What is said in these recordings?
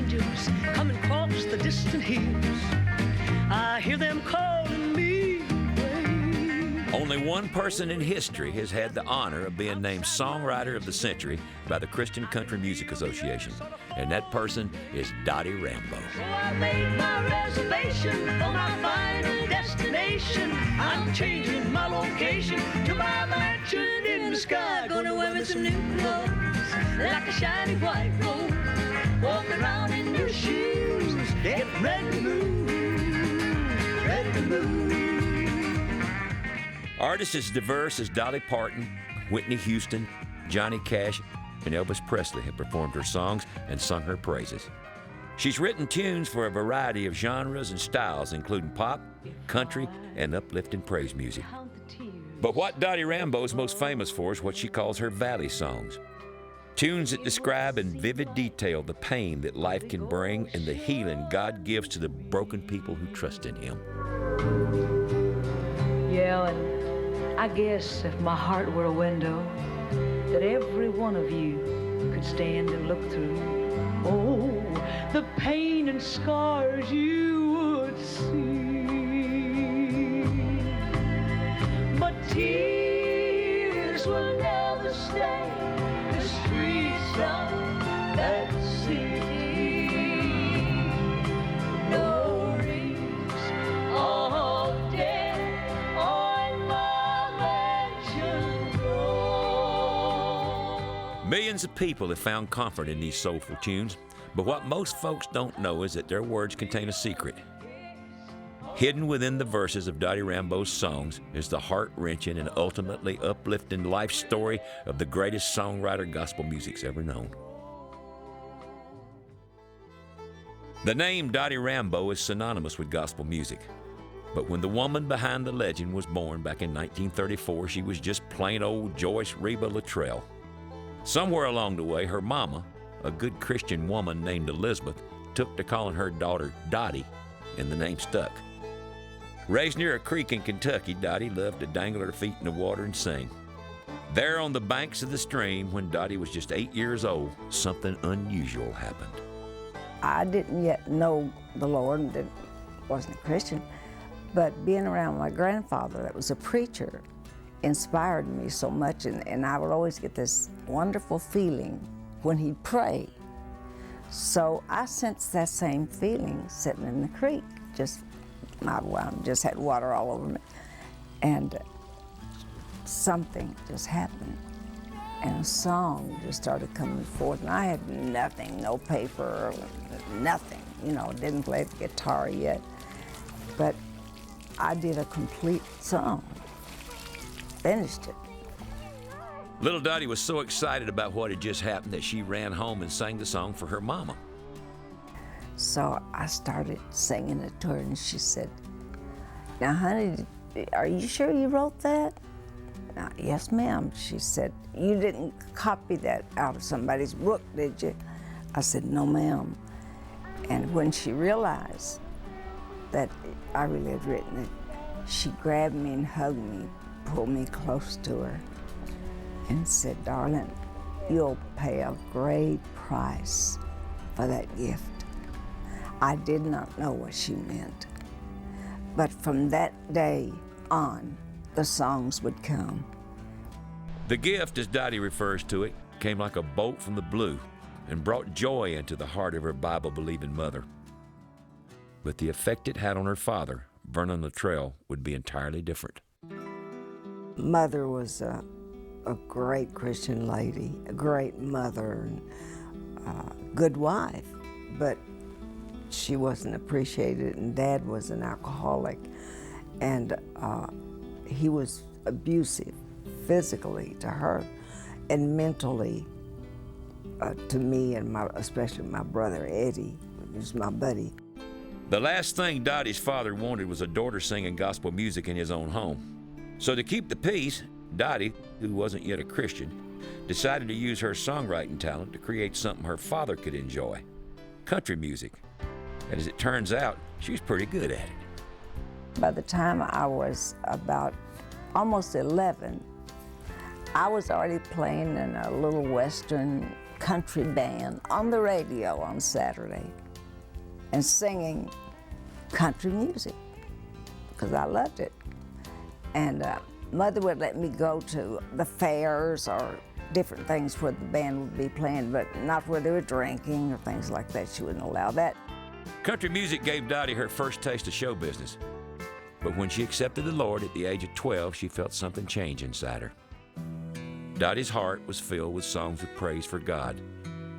angels coming across the distant hills. I hear them calling me. Only one person in history has had the honor of being named Songwriter of the Century by the Christian Country Music Association, and that person is Dottie Rambo. So I made my reservation for my final destination. I'm changing my location to my mansion in the sky. Gonna wear me some new clothes like a shiny white robe. Walk around in new shoes, get ready to move, ready to move. Artists as diverse as Dolly Parton, Whitney Houston, Johnny Cash, and Elvis Presley have performed her songs and sung her praises. She's written tunes for a variety of genres and styles, including pop, country, and uplifting praise music. But what Dottie Rambo is most famous for is what she calls her valley songs. Tunes that describe in vivid detail the pain that life can bring and the healing God gives to the broken people who trust in Him. Yeah, and I guess if my heart were a window that every one of you could stand and look through, oh, the pain and scars you would see. But tears will never stay the streets of that city. Memories of death on my mansion floor. Millions of people have found comfort in these soulful tunes, but what most folks don't know is that their words contain a secret. Hidden within the verses of Dottie Rambo's songs is the heart-wrenching and ultimately uplifting life story of the greatest songwriter gospel music's ever known. The name Dottie Rambo is synonymous with gospel music. But when the woman behind the legend was born back in 1934, she was just plain old Joyce Reba Luttrell. Somewhere along the way, her mama, a good Christian woman named Elizabeth, took to calling her daughter Dottie, and the name stuck. Raised near a creek in Kentucky, Dottie loved to dangle her feet in the water and sing. There on the banks of the stream, when Dottie was just 8 years old, something unusual happened. I didn't yet know the Lord and wasn't a Christian, but being around my grandfather that was a preacher inspired me so much, and I would always get this wonderful feeling when he'd pray. So I sensed that same feeling sitting in the creek, just had water all over me, and something just happened, and a song just started coming forth, and I had nothing, no paper, nothing, didn't play the guitar yet, but I did a complete song, finished it. Little Dottie was so excited about what had just happened that she ran home and sang the song for her mama. So I started singing it to her, and she said, "Now, honey, are you sure you wrote that?" "Yes, ma'am." She said, "You didn't copy that out of somebody's book, did you?" I said, "No, ma'am." And when she realized that I really had written it, she grabbed me and hugged me, pulled me close to her, and said, "Darling, you'll pay a great price for that gift." I did not know what she meant, but from that day on, the songs would come. The gift, as Dottie refers to it, came like a bolt from the blue and brought joy into the heart of her Bible-believing mother. But the effect it had on her father, Vernon Luttrell, would be entirely different. Mother was a great Christian lady, a great mother, and a good wife, but she wasn't appreciated, and Dad was an alcoholic, and he was abusive physically to her and mentally to me, and especially my brother Eddie, who's my buddy. The last thing Dottie's father wanted was a daughter singing gospel music in his own home. So to keep the peace, Dottie, who wasn't yet a Christian, decided to use her songwriting talent to create something her father could enjoy, country music. And as it turns out, she was pretty good at it. By the time I was about almost 11, I was already playing in a little Western country band on the radio on Saturday and singing country music because I loved it. And Mother would let me go to the fairs or different things where the band would be playing, but not where they were drinking or things like that. She wouldn't allow that. Country music gave Dottie her first taste of show business. But when she accepted the Lord at the age of 12, she felt something change inside her. Dottie's heart was filled with songs of praise for God,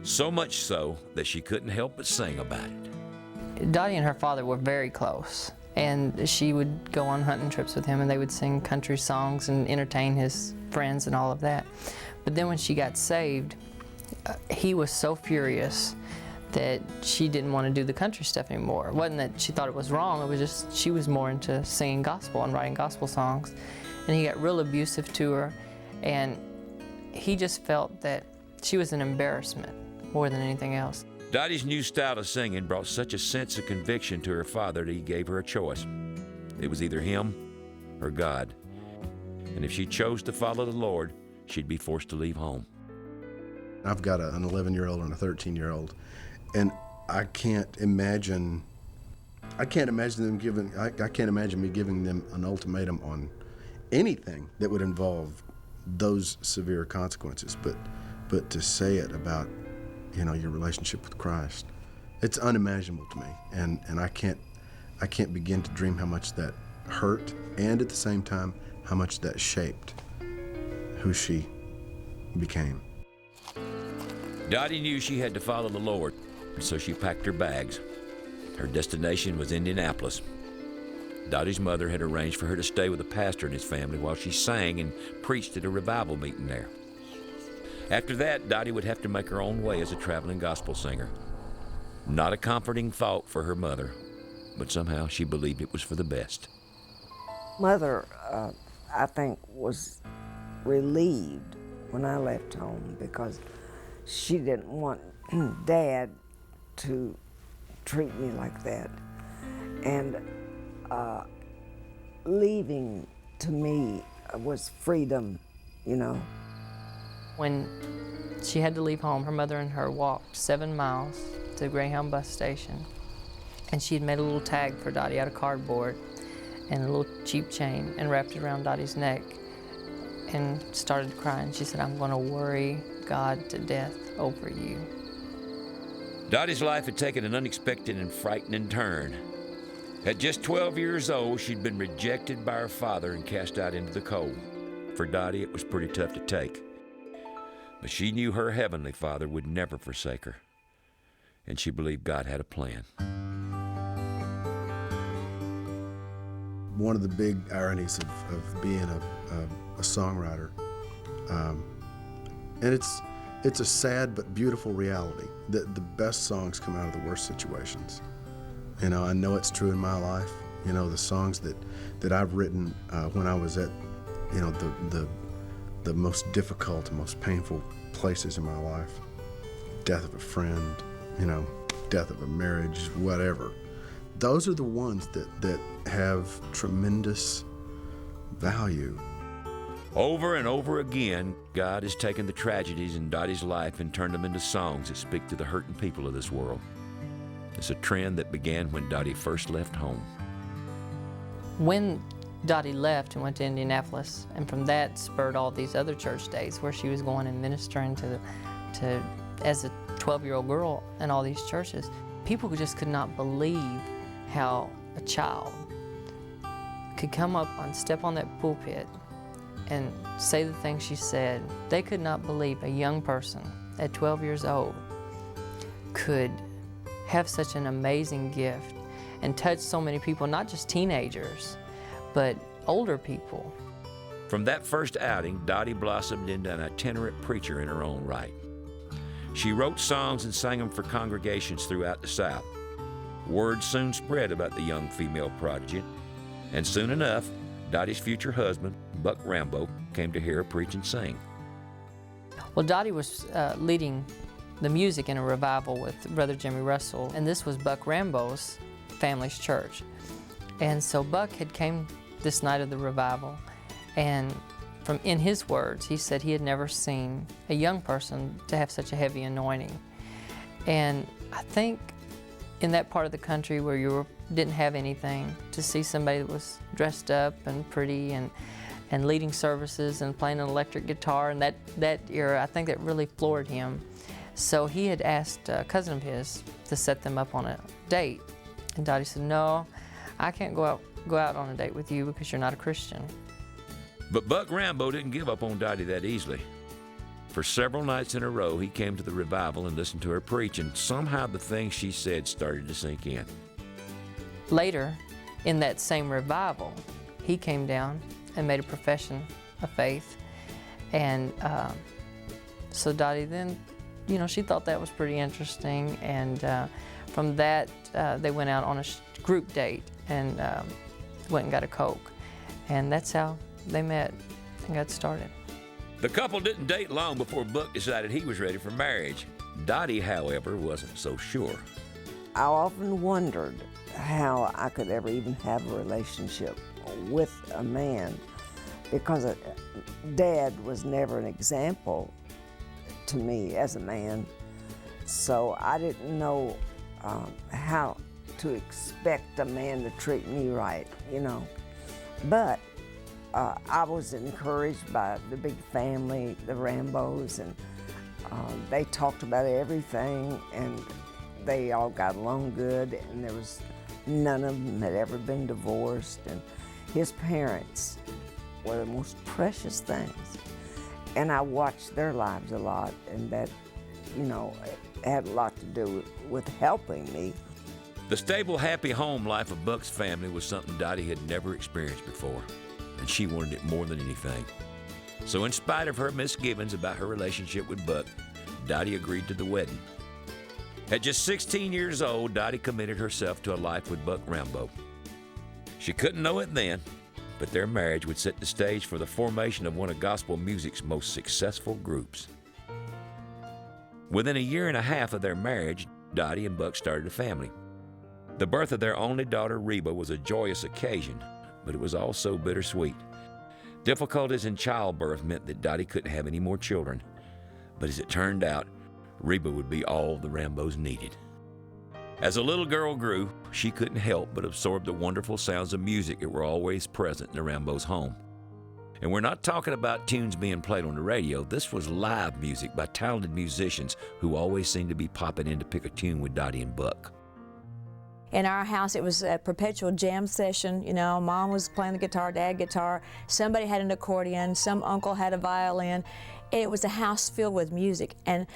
so much so that she couldn't help but sing about it. Dottie and her father were very close, and she would go on hunting trips with him, and they would sing country songs and entertain his friends and all of that. But then when she got saved, he was so furious that she didn't want to do the country stuff anymore. It wasn't that she thought it was wrong, it was just she was more into singing gospel and writing gospel songs. And he got real abusive to her, and he just felt that she was an embarrassment more than anything else. Dottie's new style of singing brought such a sense of conviction to her father that he gave her a choice. It was either him or God. And if she chose to follow the Lord, she'd be forced to leave home. I've got an 11-year-old and a 13-year-old, and I can't imagine me giving them an ultimatum on anything that would involve those severe consequences. But to say it about, your relationship with Christ, it's unimaginable to me, and I can't begin to dream how much that hurt, and at the same time how much that shaped who she became. Dottie knew she had to follow the Lord, so she packed her bags. Her destination was Indianapolis. Dottie's mother had arranged for her to stay with a pastor and his family while she sang and preached at a revival meeting there. After that, Dottie would have to make her own way as a traveling gospel singer. Not a comforting thought for her mother, but somehow she believed it was for the best. Mother, I think, was relieved when I left home because she didn't want Dad to treat me like that. And leaving to me was freedom, When she had to leave home, her mother and her walked 7 miles to the Greyhound bus station, and she had made a little tag for Dottie out of cardboard and a little cheap chain and wrapped it around Dottie's neck and started crying. She said, "I'm going to worry God to death over you." Dottie's life had taken an unexpected and frightening turn. At just 12 years old, she'd been rejected by her father and cast out into the cold. For Dottie, it was pretty tough to take. But she knew her heavenly Father would never forsake her, and she believed God had a plan. One of the big ironies of being a songwriter, and it's a sad but beautiful reality, that the best songs come out of the worst situations. I know it's true in my life. The songs that I've written when I was at, the most difficult and most painful places in my life, death of a friend, death of a marriage, whatever. Those are the ones that have tremendous value. Over and over again, God has taken the tragedies in Dottie's life and turned them into songs that speak to the hurting people of this world. It's a trend that began when Dottie first left home. When Dottie left and went to Indianapolis, and from that spurred all these other church days where she was going and ministering to as a 12-year-old girl in all these churches. People just could not believe how a child could come up and step on that pulpit and say the things she said. They could not believe a young person at 12 years old could have such an amazing gift and touch so many people, not just teenagers, but older people. From that first outing, Dottie blossomed into an itinerant preacher in her own right. She wrote songs and sang them for congregations throughout the South. Word soon spread about the young female prodigy, and soon enough, Dottie's future husband, Buck Rambo, came to hear her preach and sing. Well, Dottie was leading the music in a revival with Brother Jimmy Russell, and this was Buck Rambo's family's church. And so Buck had came this night of the revival, and from in his words, he said he had never seen a young person to have such a heavy anointing. And I think in that part of the country where you didn't have anything, to see somebody that was dressed up and pretty and leading services and playing an electric guitar, and that era, I think that really floored him. So he had asked a cousin of his to set them up on a date. And Dottie said, "No, I can't go out on a date with you because you're not a Christian." But Buck Rambo didn't give up on Dottie that easily. For several nights in a row, he came to the revival and listened to her preach, and somehow the things she said started to sink in. Later, in that same revival, he came down and made a profession of faith. And so Dottie then, she thought that was pretty interesting. And from that, they went out on a group date and went and got a Coke. And that's how they met and got started. The couple didn't date long before Buck decided he was ready for marriage. Dottie, however, wasn't so sure. I often wondered how I could ever even have a relationship with a man, because Dad was never an example to me as a man. So I didn't know how to expect a man to treat me right, But I was encouraged by the big family, the Rambos, and they talked about everything, and they all got along good, and there was none of them had ever been divorced, and his parents were the most precious things. And I watched their lives a lot, and that, had a lot to do with helping me. The stable, happy home life of Buck's family was something Dottie had never experienced before, and she wanted it more than anything. So in spite of her misgivings about her relationship with Buck, Dottie agreed to the wedding. At just 16 years old, Dottie committed herself to a life with Buck Rambo. She couldn't know it then, but their marriage would set the stage for the formation of one of gospel music's most successful groups. Within a year and a half of their marriage, Dottie and Buck started a family. The birth of their only daughter, Reba, was a joyous occasion, but it was also bittersweet. Difficulties in childbirth meant that Dottie couldn't have any more children. But as it turned out, Reba would be all the Rambos needed. As the little girl grew, she couldn't help but absorb the wonderful sounds of music that were always present in the Rambos' home. And we're not talking about tunes being played on the radio. This was live music by talented musicians who always seemed to be popping in to pick a tune with Dottie and Buck. In our house, it was a perpetual jam session. Mom was playing the guitar, Dad guitar, somebody had an accordion, some uncle had a violin. It was a house filled with music, and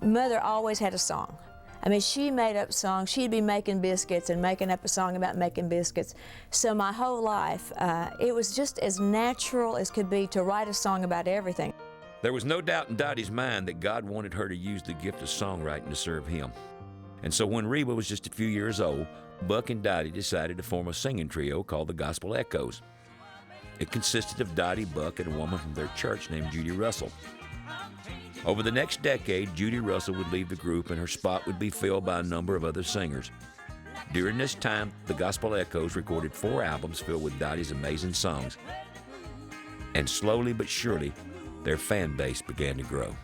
Mother always had a song. I mean, she made up songs. She'd be making biscuits and making up a song about making biscuits. So my whole life, it was just as natural as could be to write a song about everything. There was no doubt in Dottie's mind that God wanted her to use the gift of songwriting to serve Him. And so when Reba was just a few years old, Buck and Dottie decided to form a singing trio called the Gospel Echoes. It consisted of Dottie, Buck, and a woman from their church named Judy Russell. Over the next decade, Judy Russell would leave the group and her spot would be filled by a number of other singers. During this time, the Gospel Echoes recorded 4 albums filled with Dottie's amazing songs. And slowly but surely, their fan base began to grow.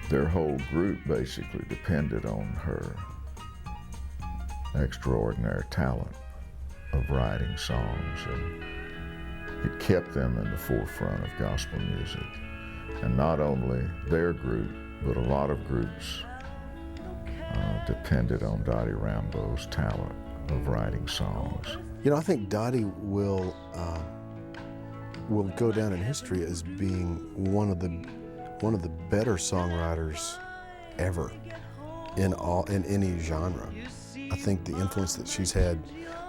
Their whole group basically depended on her extraordinary talent of writing songs, and it kept them in the forefront of gospel music. And not only their group, but a lot of groups depended on Dottie Rambo's talent of writing songs. I think Dottie will go down in history as being one of the better songwriters ever in any genre. I think the influence that she's had,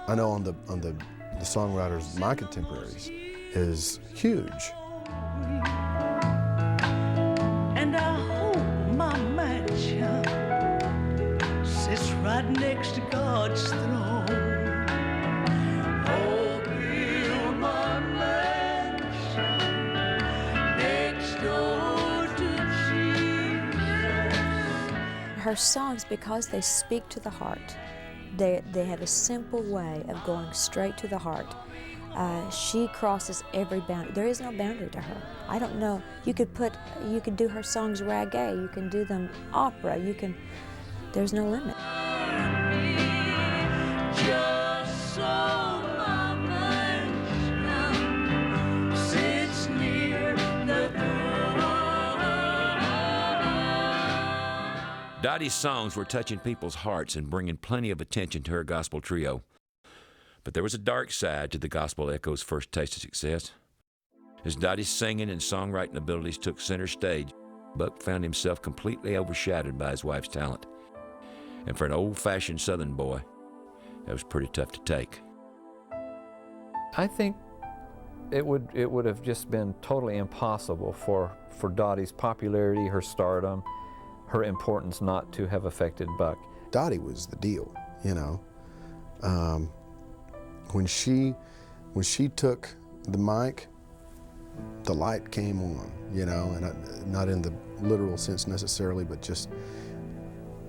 I know on the songwriters, my contemporaries, is huge. And I hope my mansion sits right next to God's throne. Oh, build my mansion next door to Jesus. Her songs, because they speak to the heart, they have a simple way of going straight to the heart. She crosses every boundary. There is no boundary to her. I don't know. You could do her songs reggae. You can do them opera. There's no limit. Just so my mind now sits near the throne. Dottie's songs were touching people's hearts and bringing plenty of attention to her gospel trio. But there was a dark side to the Gospel Echo's first taste of success. As Dottie's singing and songwriting abilities took center stage, Buck found himself completely overshadowed by his wife's talent. And for an old-fashioned Southern boy, that was pretty tough to take. I think it would have just been totally impossible for Dottie's popularity, her stardom, her importance not to have affected Buck. Dottie was the deal, you know. When she took the mic, the light came on, you know, and not in the literal sense necessarily, but just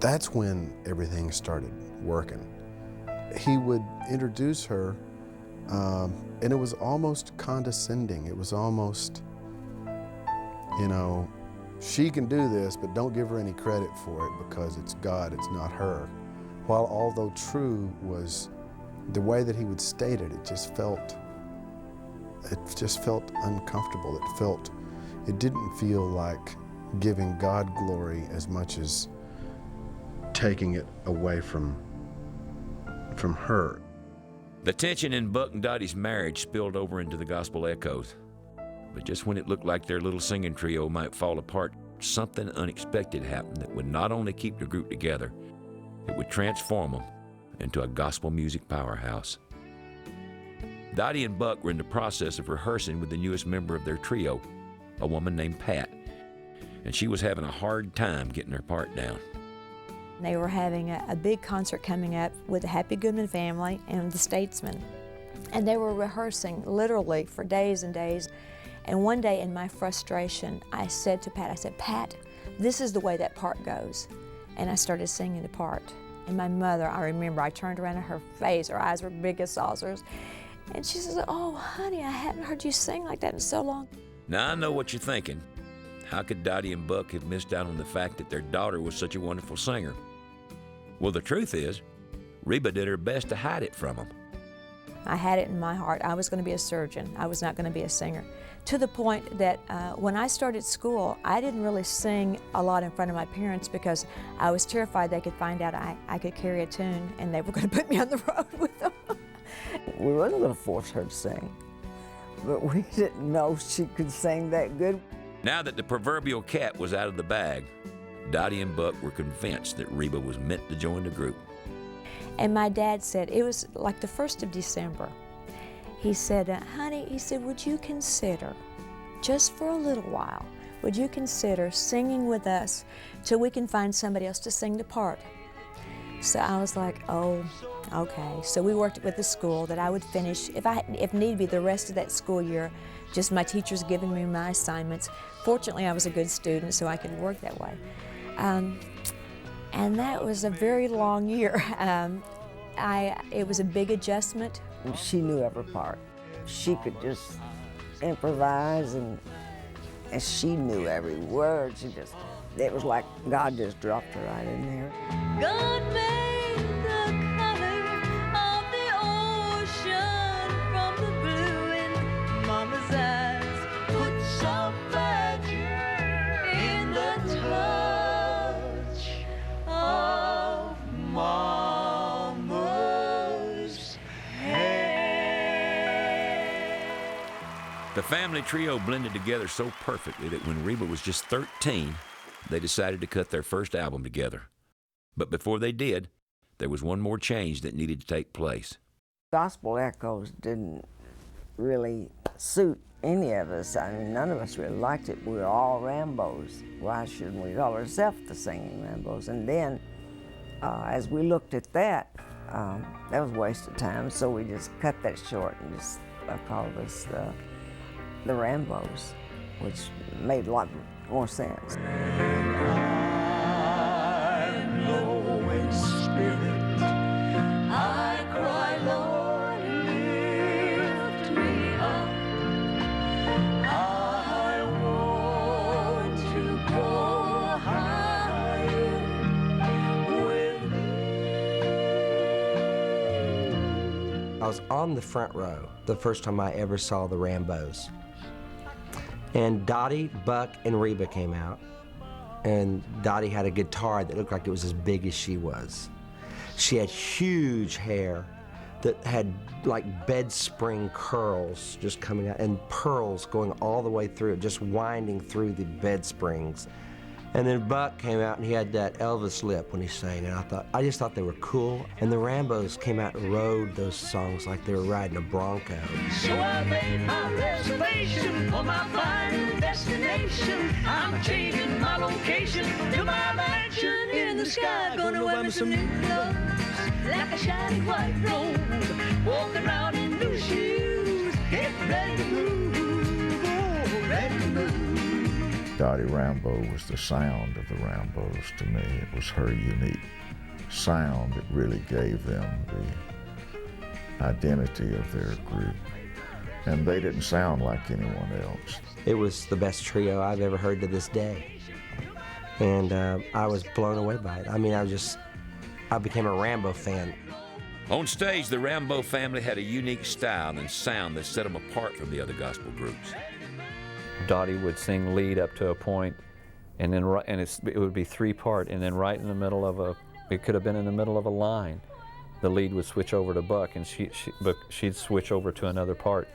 that's when everything started working. He would introduce her, and it was almost condescending. It was almost, you know, she can do this, but don't give her any credit for it because it's God, it's not her. While although true was the way that he would state it, it just felt uncomfortable. It didn't feel like giving God glory as much as taking it away from her. The tension in Buck and Dottie's marriage spilled over into the Gospel Echoes. But just when it looked like their little singing trio might fall apart, something unexpected happened that would not only keep the group together, it would transform them into a gospel music powerhouse. Dottie and Buck were in the process of rehearsing with the newest member of their trio, a woman named Pat, and she was having a hard time getting her part down. They were having a big concert coming up with the Happy Goodman family and the Statesmen, and they were rehearsing literally for days and days. And one day in my frustration, I said to Pat, Pat, this is the way that part goes. And I started singing the part. And my mother, I remember, I turned around at her face, her eyes were big as saucers. And she says, oh, honey, I haven't heard you sing like that in so long. Now I know what you're thinking. How could Dottie and Buck have missed out on the fact that their daughter was such a wonderful singer? Well, the truth is, Reba did her best to hide it from them. I had it in my heart. I was going to be a surgeon. I was not going to be a singer. To the point that when I started school, I didn't really sing a lot in front of my parents because I was terrified they could find out I could carry a tune and they were going to put me on the road with them. We wasn't going to force her to sing, but we didn't know she could sing that good. Now that the proverbial cat was out of the bag, Dottie and Buck were convinced that Reba was meant to join the group. And my dad said, it was like the 1st of December. He said, honey, he said, would you consider, just for a little while, would you consider singing with us till we can find somebody else to sing the part? So I was like, oh, okay. So we worked with the school that I would finish, if need be, the rest of that school year, just my teachers giving me my assignments. Fortunately, I was a good student, so I could work that way. And that was a very long year. It was a big adjustment. She knew every part. She could just improvise, and she knew every word. It was like God just dropped her right in there. God made the color of the ocean from the blue in Mama's eyes. Put some magic in the touch of Mama's hand. The family trio blended together so perfectly that when Reba was just 13, they decided to cut their first album together. But before they did, there was one more change that needed to take place. Gospel Echoes didn't really suit any of us. I mean, none of us really liked it. We were all Rambos. Why shouldn't we call ourselves the Singing Rambos? And then, as we looked at that was a waste of time, so we just cut that short and just called us the Rambos, which made a lot more sense. I'm low in spirit. I cry, Lord, lift I was on the front row the first time I ever saw the Rambos. And Dottie, Buck, and Reba came out. And Dottie had a guitar that looked like it was as big as she was. She had huge hair that had like bed spring curls just coming out and pearls going all the way through it, just winding through the bed springs. And then Buck came out and he had that Elvis lip when he sang, and I just thought they were cool. And the Rambos came out and rode those songs like they were riding a Bronco. So I made my reservation for my final destination. I'm changing my location to my mansion in the sky. Gonna wear me some new clothes, like a shiny white rose. Walking around in new shoes, getting ready to move, oh, ready to move. Dottie Rambo was the sound of the Rambos to me. It was her unique sound that really gave them the identity of their group. And they didn't sound like anyone else. It was the best trio I've ever heard to this day. And I was blown away by it. I mean, I became a Rambo fan. On stage, the Rambo family had a unique style and sound that set them apart from the other gospel groups. Dottie would sing lead up to a point, and then it would be three-part, and then right in the middle of it could have been in the middle of a line, the lead would switch over to Buck, and she'd switch over to another part.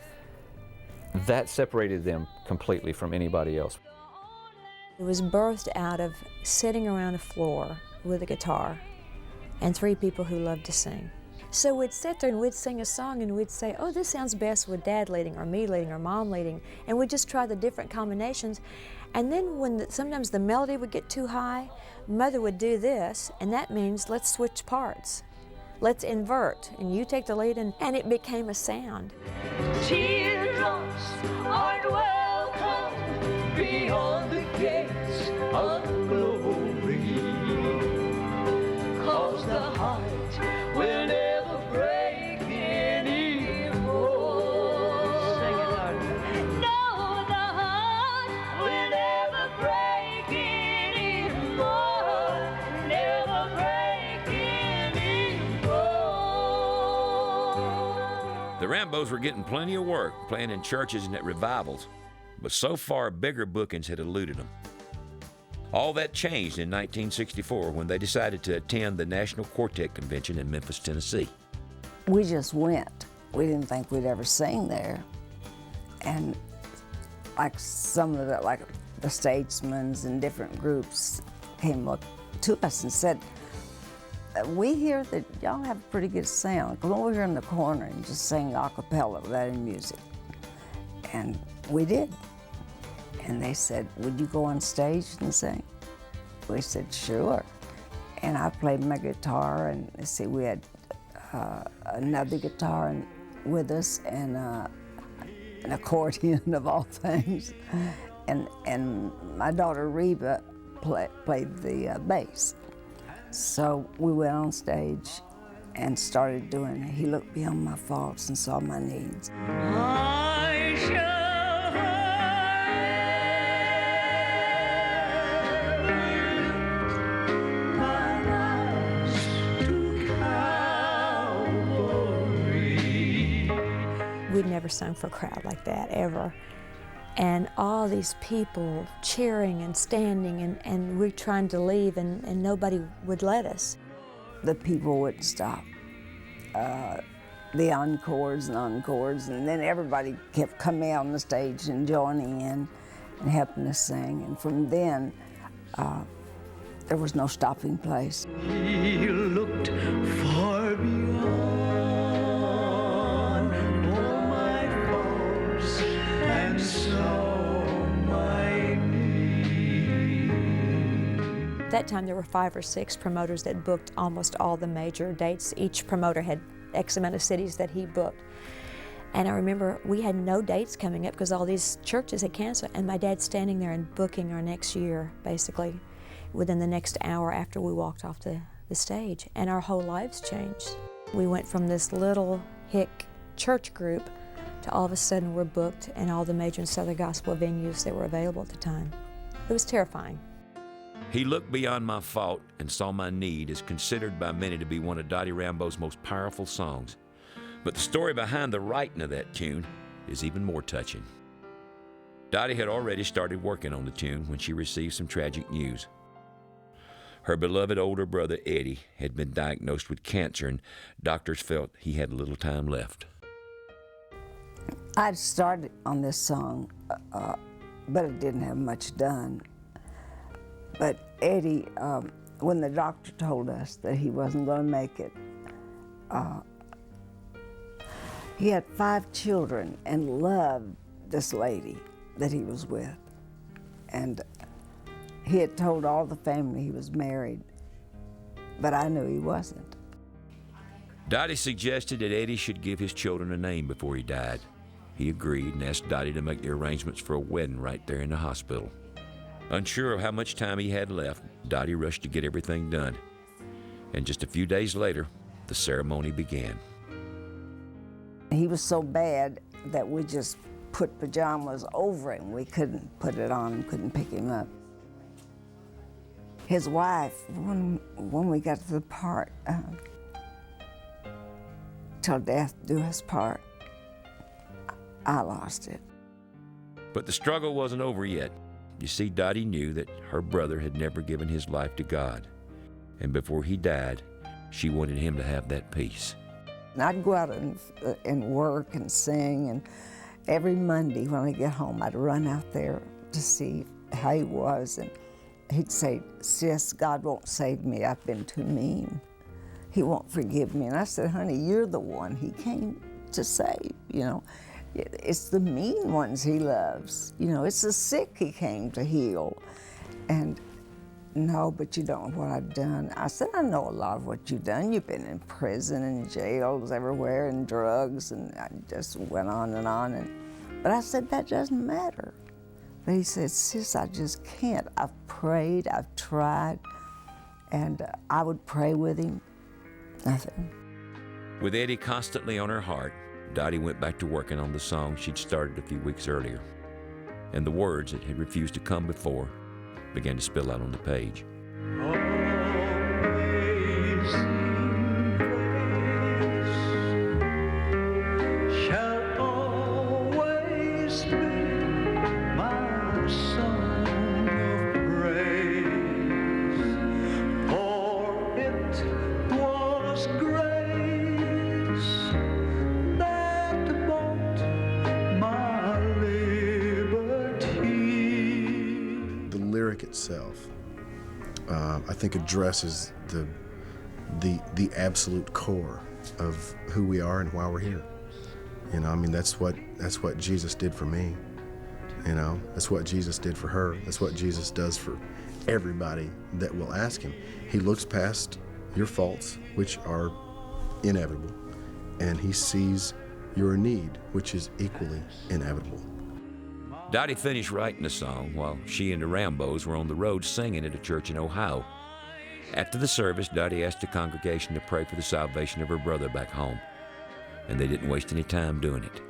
That separated them completely from anybody else. It was birthed out of sitting around a floor with a guitar and three people who loved to sing. So we'd sit there and we'd sing a song and we'd say, oh, this sounds best with Dad leading or me leading or Mom leading. And we'd just try the different combinations. And then when sometimes the melody would get too high, Mother would do this, and that means let's switch parts. Let's invert, and you take the lead, and it became a sound. Teardrops aren't welcome beyond the gates of glory, 'cause the heart will never break anymore. Sing it louder. No, the heart will never break anymore, never break anymore. The Rambos were getting plenty of work, playing in churches and at revivals, but so far bigger bookings had eluded them. All that changed in 1964 when they decided to attend the National Quartet Convention in Memphis, Tennessee. We just went. We didn't think we'd ever sing there. And like some of the Statesmans and different groups came up to us and said, we hear that y'all have a pretty good sound. Come over here in the corner and just sing a cappella without any music. And we did. And they said, would you go on stage and sing? We said, sure. And I played my guitar, and let's see, we had another guitar with us and an accordion of all things. And my daughter Reba played the bass. So we went on stage and started doing it. He looked beyond my faults and saw my needs. I shall We'd never sung for a crowd like that, ever. And all these people cheering and standing, and we're trying to leave, and nobody would let us. The people wouldn't stop. The encores, and then everybody kept coming out on the stage and joining in and helping us sing. And from then, there was no stopping place. He looked far beyond all my faults and saw my need. At that time, there were 5 or 6 promoters that booked almost all the major dates. Each promoter had X amount of cities that he booked. And I remember we had no dates coming up because all these churches had canceled, and my dad standing there and booking our next year, basically, within the next hour after we walked off the stage, and our whole lives changed. We went from this little hick church group to all of a sudden we're booked in all the major and Southern gospel venues that were available at the time. It was terrifying. He Looked Beyond My Fault and Saw My Need is considered by many to be one of Dottie Rambo's most powerful songs. But the story behind the writing of that tune is even more touching. Dottie had already started working on the tune when she received some tragic news. Her beloved older brother, Eddie, had been diagnosed with cancer, and doctors felt he had little time left. I'd started on this song, but it didn't have much done. But Eddie, when the doctor told us that he wasn't going to make it, he had 5 children and loved this lady that he was with. And he had told all the family he was married, but I knew he wasn't. Dottie suggested that Eddie should give his children a name before he died. He agreed and asked Dottie to make the arrangements for a wedding right there in the hospital. Unsure of how much time he had left, Dottie rushed to get everything done. And just a few days later, the ceremony began. He was so bad that we just put pajamas over him. We couldn't put it on and couldn't pick him up. His wife, when we got to the part, till death do us part, I lost it. But the struggle wasn't over yet. You see, Dottie knew that her brother had never given his life to God. And before he died, she wanted him to have that peace. And I'd go out and work and sing, and every Monday when I get home, I'd run out there to see how he was, and he'd say, "Sis, God won't save me. I've been too mean. He won't forgive me." And I said, "Honey, you're the one he came to save, you know. It's the mean ones he loves. You know, it's the sick he came to heal." And no, but you don't know what I've done. I said, "I know a lot of what you've done. You've been in prison and jails everywhere and drugs," and I just went on and on. But I said, "That doesn't matter." But he said, "Sis, I just can't. I've prayed, I've tried," and I would pray with him. Nothing. With Eddie constantly on her heart, Dottie went back to working on the song she'd started a few weeks earlier. And the words that had refused to come before began to spill out on the page. Shall always be my song of praise, for it was grace that bought my liberty. The lyric itself, I think, addresses the absolute core of who we are and why we're here. You know, I mean, that's what Jesus did for me. You know, that's what Jesus did for her. That's what Jesus does for everybody that will ask him. He looks past your faults, which are inevitable, and he sees your need, which is equally inevitable. Dottie finished writing the song while she and the Rambos were on the road singing at a church in Ohio. After the service, Dottie asked the congregation to pray for the salvation of her brother back home, and they didn't waste any time doing it.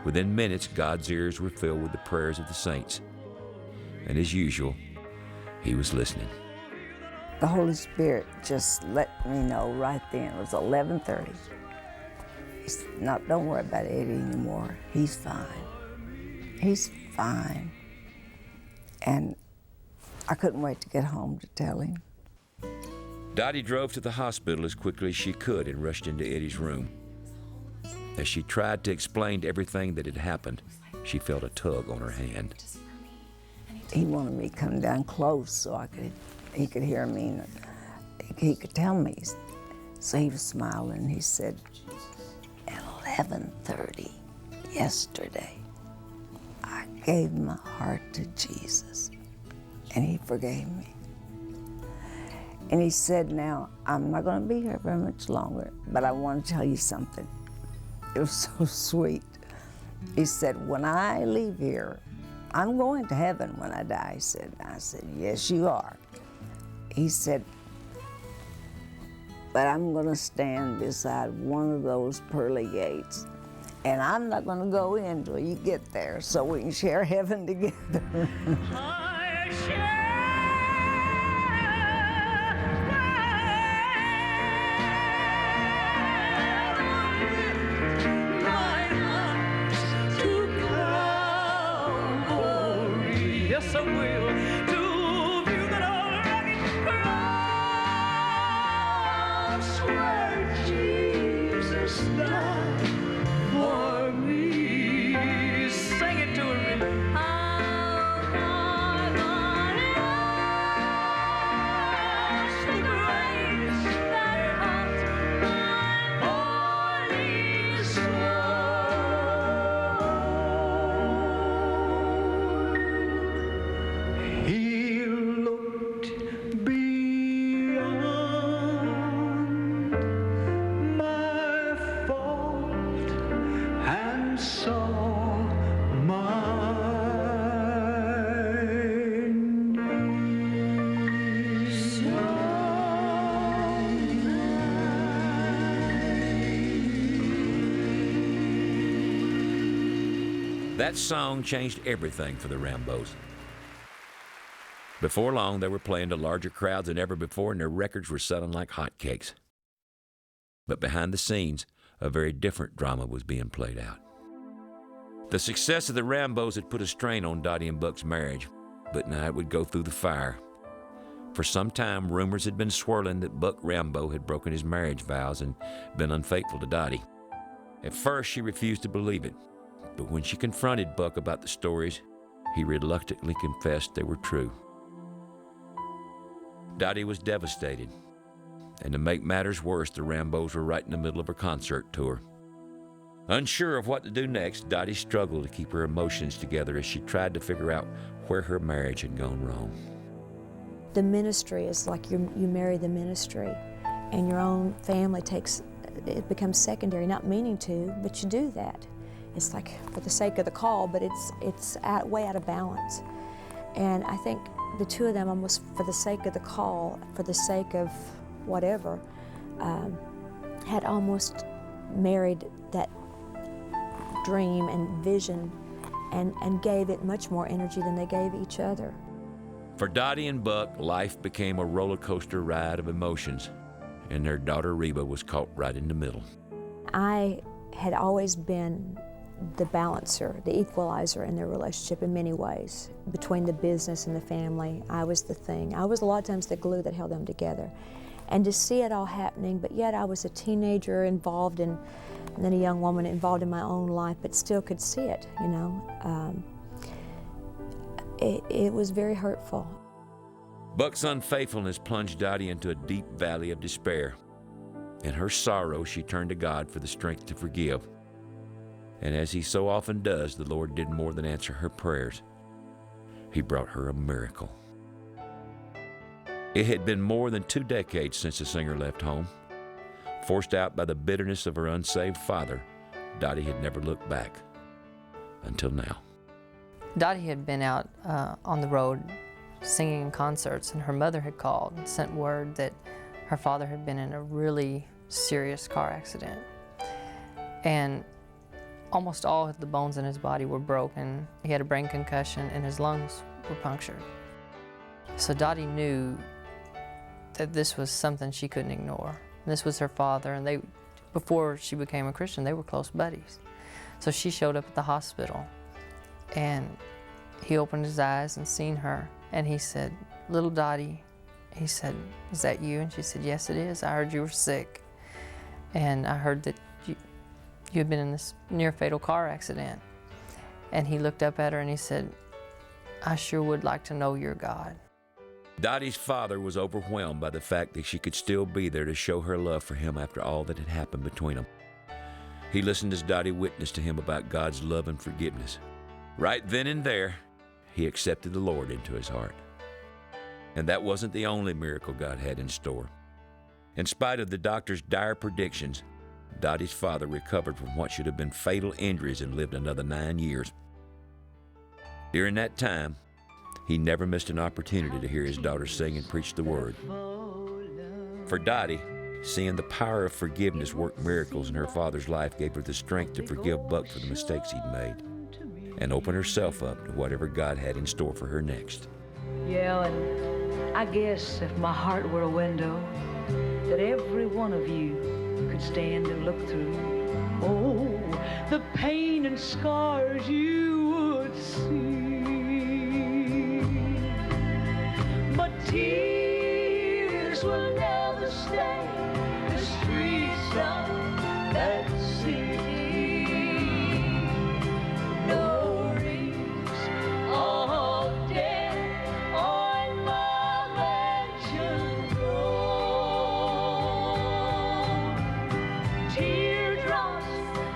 Within minutes, God's ears were filled with the prayers of the saints, and as usual, he was listening. The Holy Spirit just let me know right then. It was 11:30. He said, "No, don't worry about Eddie anymore. He's fine. He's fine." And I couldn't wait to get home to tell him. Dottie drove to the hospital as quickly as she could and rushed into Eddie's room. As she tried to explain everything that had happened, she felt a tug on her hand. He wanted me to come down close so he could hear me and he could tell me. So he was smiling. He said, "At 11:30 yesterday, I gave my heart to Jesus, and he forgave me." And he said, "Now, I'm not going to be here very much longer, but I want to tell you something." It was so sweet. He said, "When I leave here, I'm going to heaven when I die." He said. I said, "Yes, you are." He said, "But I'm going to stand beside one of those pearly gates, and I'm not going to go in until you get there so we can share heaven together." I shall will. Two of you that are rugged cross where Jesus died for me. Sing it to her. He looked beyond my fault and saw my need. That song changed everything for the Rambos. Before long, they were playing to larger crowds than ever before, and their records were selling like hotcakes. But behind the scenes, a very different drama was being played out. The success of the Rambos had put a strain on Dottie and Buck's marriage, but now it would go through the fire. For some time, rumors had been swirling that Buck Rambo had broken his marriage vows and been unfaithful to Dottie. At first, she refused to believe it, but when she confronted Buck about the stories, he reluctantly confessed they were true. Dottie was devastated, and to make matters worse, the Rambos were right in the middle of a concert tour. Unsure of what to do next, Dottie struggled to keep her emotions together as she tried to figure out where her marriage had gone wrong. The ministry is like you marry the ministry, and your own family it becomes secondary, not meaning to, but you do that. It's like for the sake of the call, but it's way out of balance. And I think the two of them, almost for the sake of the call, for the sake of whatever, had almost married that dream and vision and gave it much more energy than they gave each other. For Dottie and Buck, life became a roller coaster ride of emotions, and their daughter Reba was caught right in the middle. I had always been the balancer, the equalizer in their relationship in many ways. Between the business and the family, I was the thing. I was a lot of times the glue that held them together. And to see it all happening, but yet I was a teenager involved in, and then a young woman involved in my own life, but still could see it, you know. It was very hurtful. Buck's unfaithfulness plunged Dottie into a deep valley of despair. In her sorrow, she turned to God for the strength to forgive. And as he so often does, the Lord did more than answer her prayers. He brought her a miracle. It had been more than 2 decades since the singer left home. Forced out by the bitterness of her unsaved father, Dottie had never looked back. Until now. Dottie had been out on the road singing in concerts, and her mother had called and sent word that her father had been in a really serious car accident. And almost all of the bones in his body were broken. He had a brain concussion and his lungs were punctured. So Dottie knew that this was something she couldn't ignore. And this was her father, and before she became a Christian, they were close buddies. So she showed up at the hospital, and he opened his eyes and seen her, and he said, "Little Dottie," he said, "is that you?" And she said, "Yes, it is. I heard you were sick, and I heard that you had been in this near-fatal car accident." And he looked up at her and he said, "I sure would like to know your God." Dottie's father was overwhelmed by the fact that she could still be there to show her love for him after all that had happened between them. He listened as Dottie witnessed to him about God's love and forgiveness. Right then and there, he accepted the Lord into his heart. And that wasn't the only miracle God had in store. In spite of the doctor's dire predictions, Dottie's father recovered from what should have been fatal injuries and lived another 9 years. During that time, he never missed an opportunity to hear his daughter sing and preach the word. For Dottie, seeing the power of forgiveness work miracles in her father's life gave her the strength to forgive Buck for the mistakes he'd made and open herself up to whatever God had in store for her next. Yeah, and I guess if my heart were a window that every one of you could stand and look through, oh, the pain and scars you would see. this will never stay. The streets of that city, no rings of death on my mansion door. Teardrops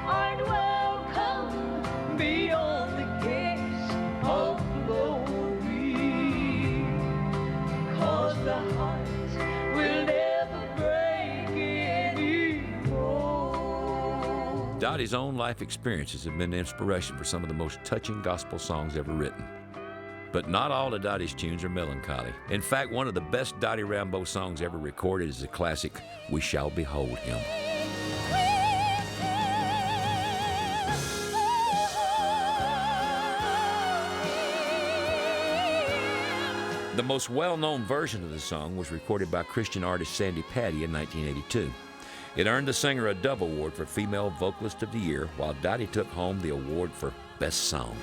aren't welcome beyond the gates of glory, 'cause the heart will never break anymore. Dottie's own life experiences have been an inspiration for some of the most touching gospel songs ever written. But not all of Dottie's tunes are melancholy. In fact, one of the best Dottie Rambo songs ever recorded is the classic, We Shall Behold Him. The most well-known version of the song was recorded by Christian artist Sandy Patty in 1982. It earned the singer a Dove Award for Female Vocalist of the Year, while Dottie took home the award for Best Song.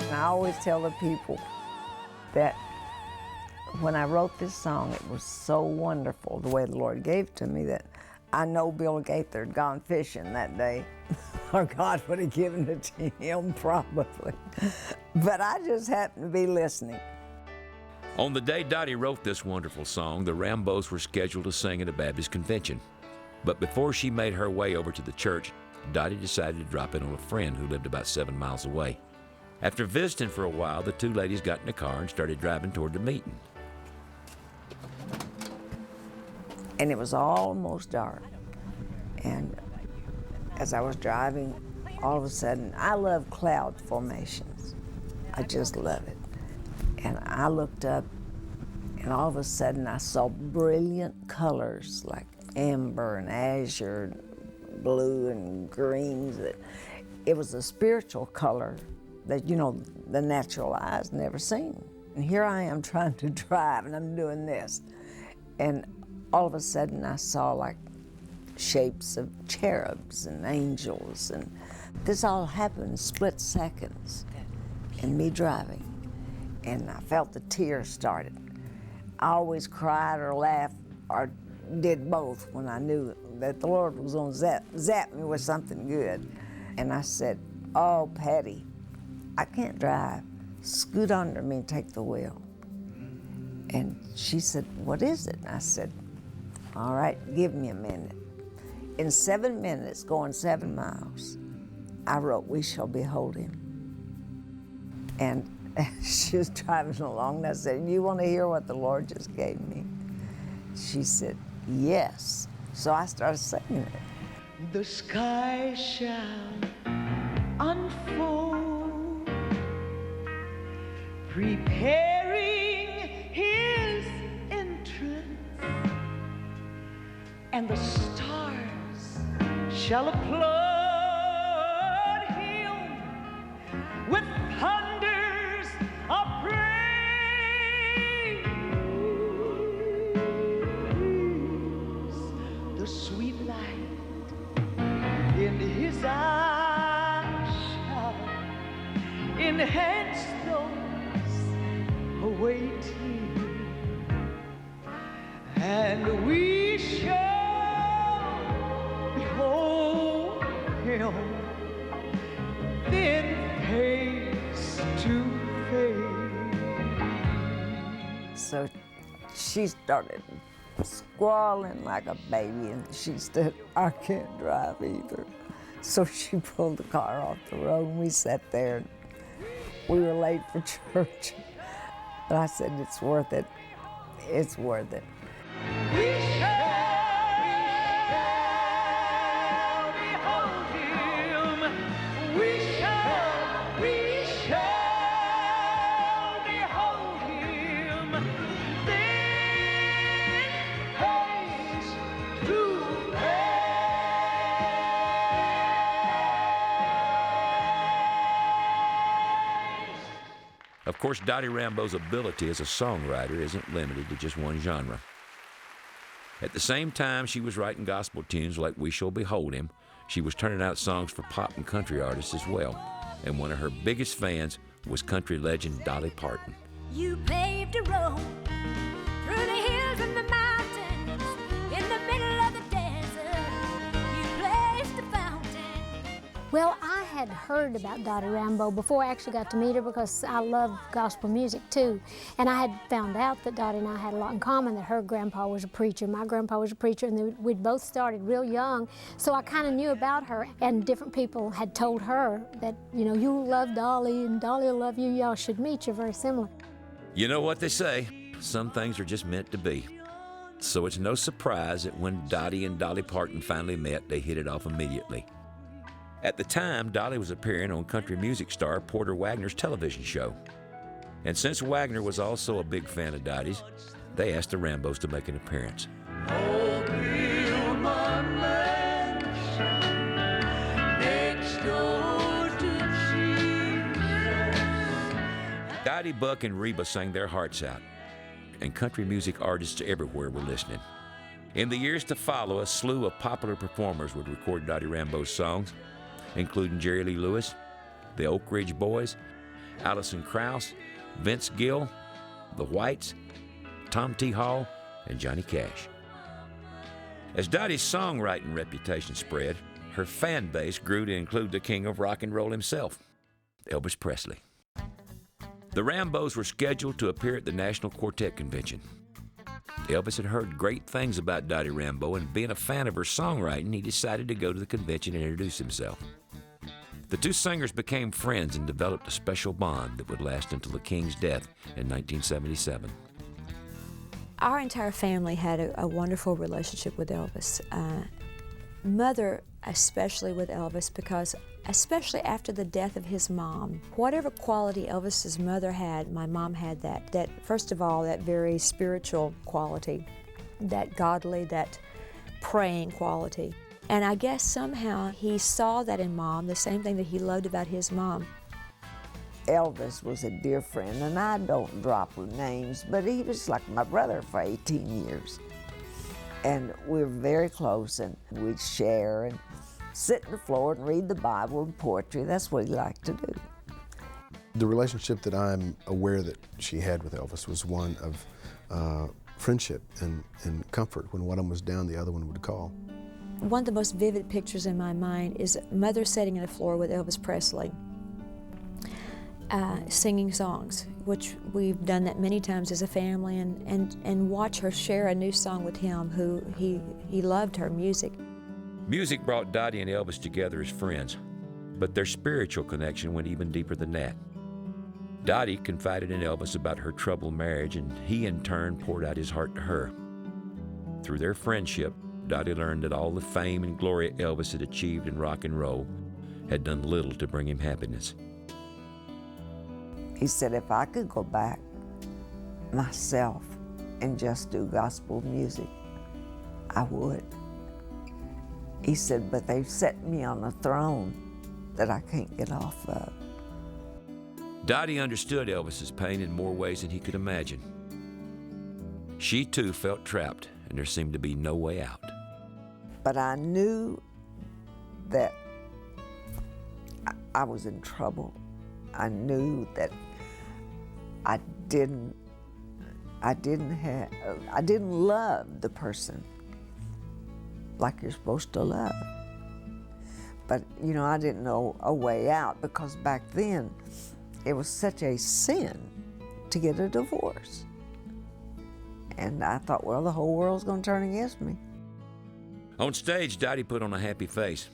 I always tell the people that when I wrote this song, it was so wonderful the way the Lord gave it to me that I know Bill Gaither had gone fishing that day, or God would have given it to him probably. But I just happened to be listening. On the day Dottie wrote this wonderful song, the Rambos were scheduled to sing at a Baptist convention. But before she made her way over to the church, Dottie decided to drop in on a friend who lived about 7 miles away. After visiting for a while, the two ladies got in the car and started driving toward the meeting. And it was almost dark. And as I was driving, all of a sudden, I love cloud formations. I just love it. And I looked up, and all of a sudden, I saw brilliant colors like amber and azure, blue and greens. It was a spiritual color that, you know, the natural eyes never seen. And here I am trying to drive, and I'm doing this. And all of a sudden, I saw like shapes of cherubs and angels, and this all happened in split seconds, and me driving. And I felt the tears started. I always cried or laughed or did both when I knew that the Lord was going to zap me with something good. And I said, "Oh, Patty, I can't drive. Scoot under me and take the wheel." And she said, "What is it?" And I said, "All right, give me a minute." In 7 minutes, going 7 miles, I wrote, "We Shall Behold Him." And she was driving along, and I said, "You want to hear what the Lord just gave me?" She said, "Yes." So I started singing it. The sky shall unfold, preparing his entrance, and the stars shall applaud him with thunders of praise. The sweet light in his eyes shall enhance those awaiting, and we shall behold him then face to face. So she started squalling like a baby, and she said, "I can't drive either." So she pulled the car off the road, and we sat there. We were late for church, but I said, "It's worth it. It's worth it." We shall course, Dottie Rambo's ability as a songwriter isn't limited to just one genre. At the same time she was writing gospel tunes like We Shall Behold Him, she was turning out songs for pop and country artists as well. And one of her biggest fans was country legend Dolly Parton. You paved a road through the hills and the mountains, in the middle of the desert, you placed a fountain. Well, I had heard about Dottie Rambo before I actually got to meet her because I love gospel music too. And I had found out that Dottie and I had a lot in common, that her grandpa was a preacher, my grandpa was a preacher, and we'd both started real young. So I kind of knew about her, and different people had told her that, you know, you love Dolly and Dolly will love you, y'all should meet, you're very similar. You know what they say, some things are just meant to be. So it's no surprise that when Dottie and Dolly Parton finally met, they hit it off immediately. At the time, Dolly was appearing on country music star Porter Wagner's television show. And since Wagner was also a big fan of Dottie's, they asked the Rambos to make an appearance. Dottie, Buck, and Reba sang their hearts out, and country music artists everywhere were listening. In the years to follow, a slew of popular performers would record Dottie Rambo's songs, including Jerry Lee Lewis, the Oak Ridge Boys, Alison Krauss, Vince Gill, the Whites, Tom T. Hall, and Johnny Cash. As Dottie's songwriting reputation spread, her fan base grew to include the king of rock and roll himself, Elvis Presley. The Rambos were scheduled to appear at the National Quartet Convention. Elvis had heard great things about Dottie Rambo, and being a fan of her songwriting, he decided to go to the convention and introduce himself. The two singers became friends and developed a special bond that would last until the King's death in 1977. Our entire family had a wonderful relationship with Elvis. Mother especially with Elvis, because especially after the death of his mom, whatever quality Elvis's mother had, my mom had that. That, first of all, that very spiritual quality, that godly, that praying quality. And I guess somehow he saw that in Mom, the same thing that he loved about his mom. Elvis was a dear friend, and I don't drop names, but he was like my brother for 18 years. And we were very close, and we'd share and sit on the floor and read the Bible and poetry. That's what he liked to do. The relationship that I'm aware that she had with Elvis was one of friendship and comfort. When one of them was down, the other one would call. One of the most vivid pictures in my mind is Mother sitting on the floor with Elvis Presley, singing songs, which we've done that many times as a family, and watch her share a new song with him, who he loved her music. Music brought Dottie and Elvis together as friends, but their spiritual connection went even deeper than that. Dottie confided in Elvis about her troubled marriage, and he in turn poured out his heart to her. Through their friendship, Dottie learned that all the fame and glory Elvis had achieved in rock and roll had done little to bring him happiness. He said if I could go back myself and just do gospel music, I would. He said, but they've set me on a throne that I can't get off of. Dottie understood Elvis's pain in more ways than he could imagine. She too felt trapped, and there seemed to be no way out. But I knew that I was in trouble. I knew that I didn't love the person like you're supposed to love. But, you know, I didn't know a way out, because back then it was such a sin to get a divorce. And I thought, well, the whole world's going to turn against me. On stage, Dottie put on a happy face.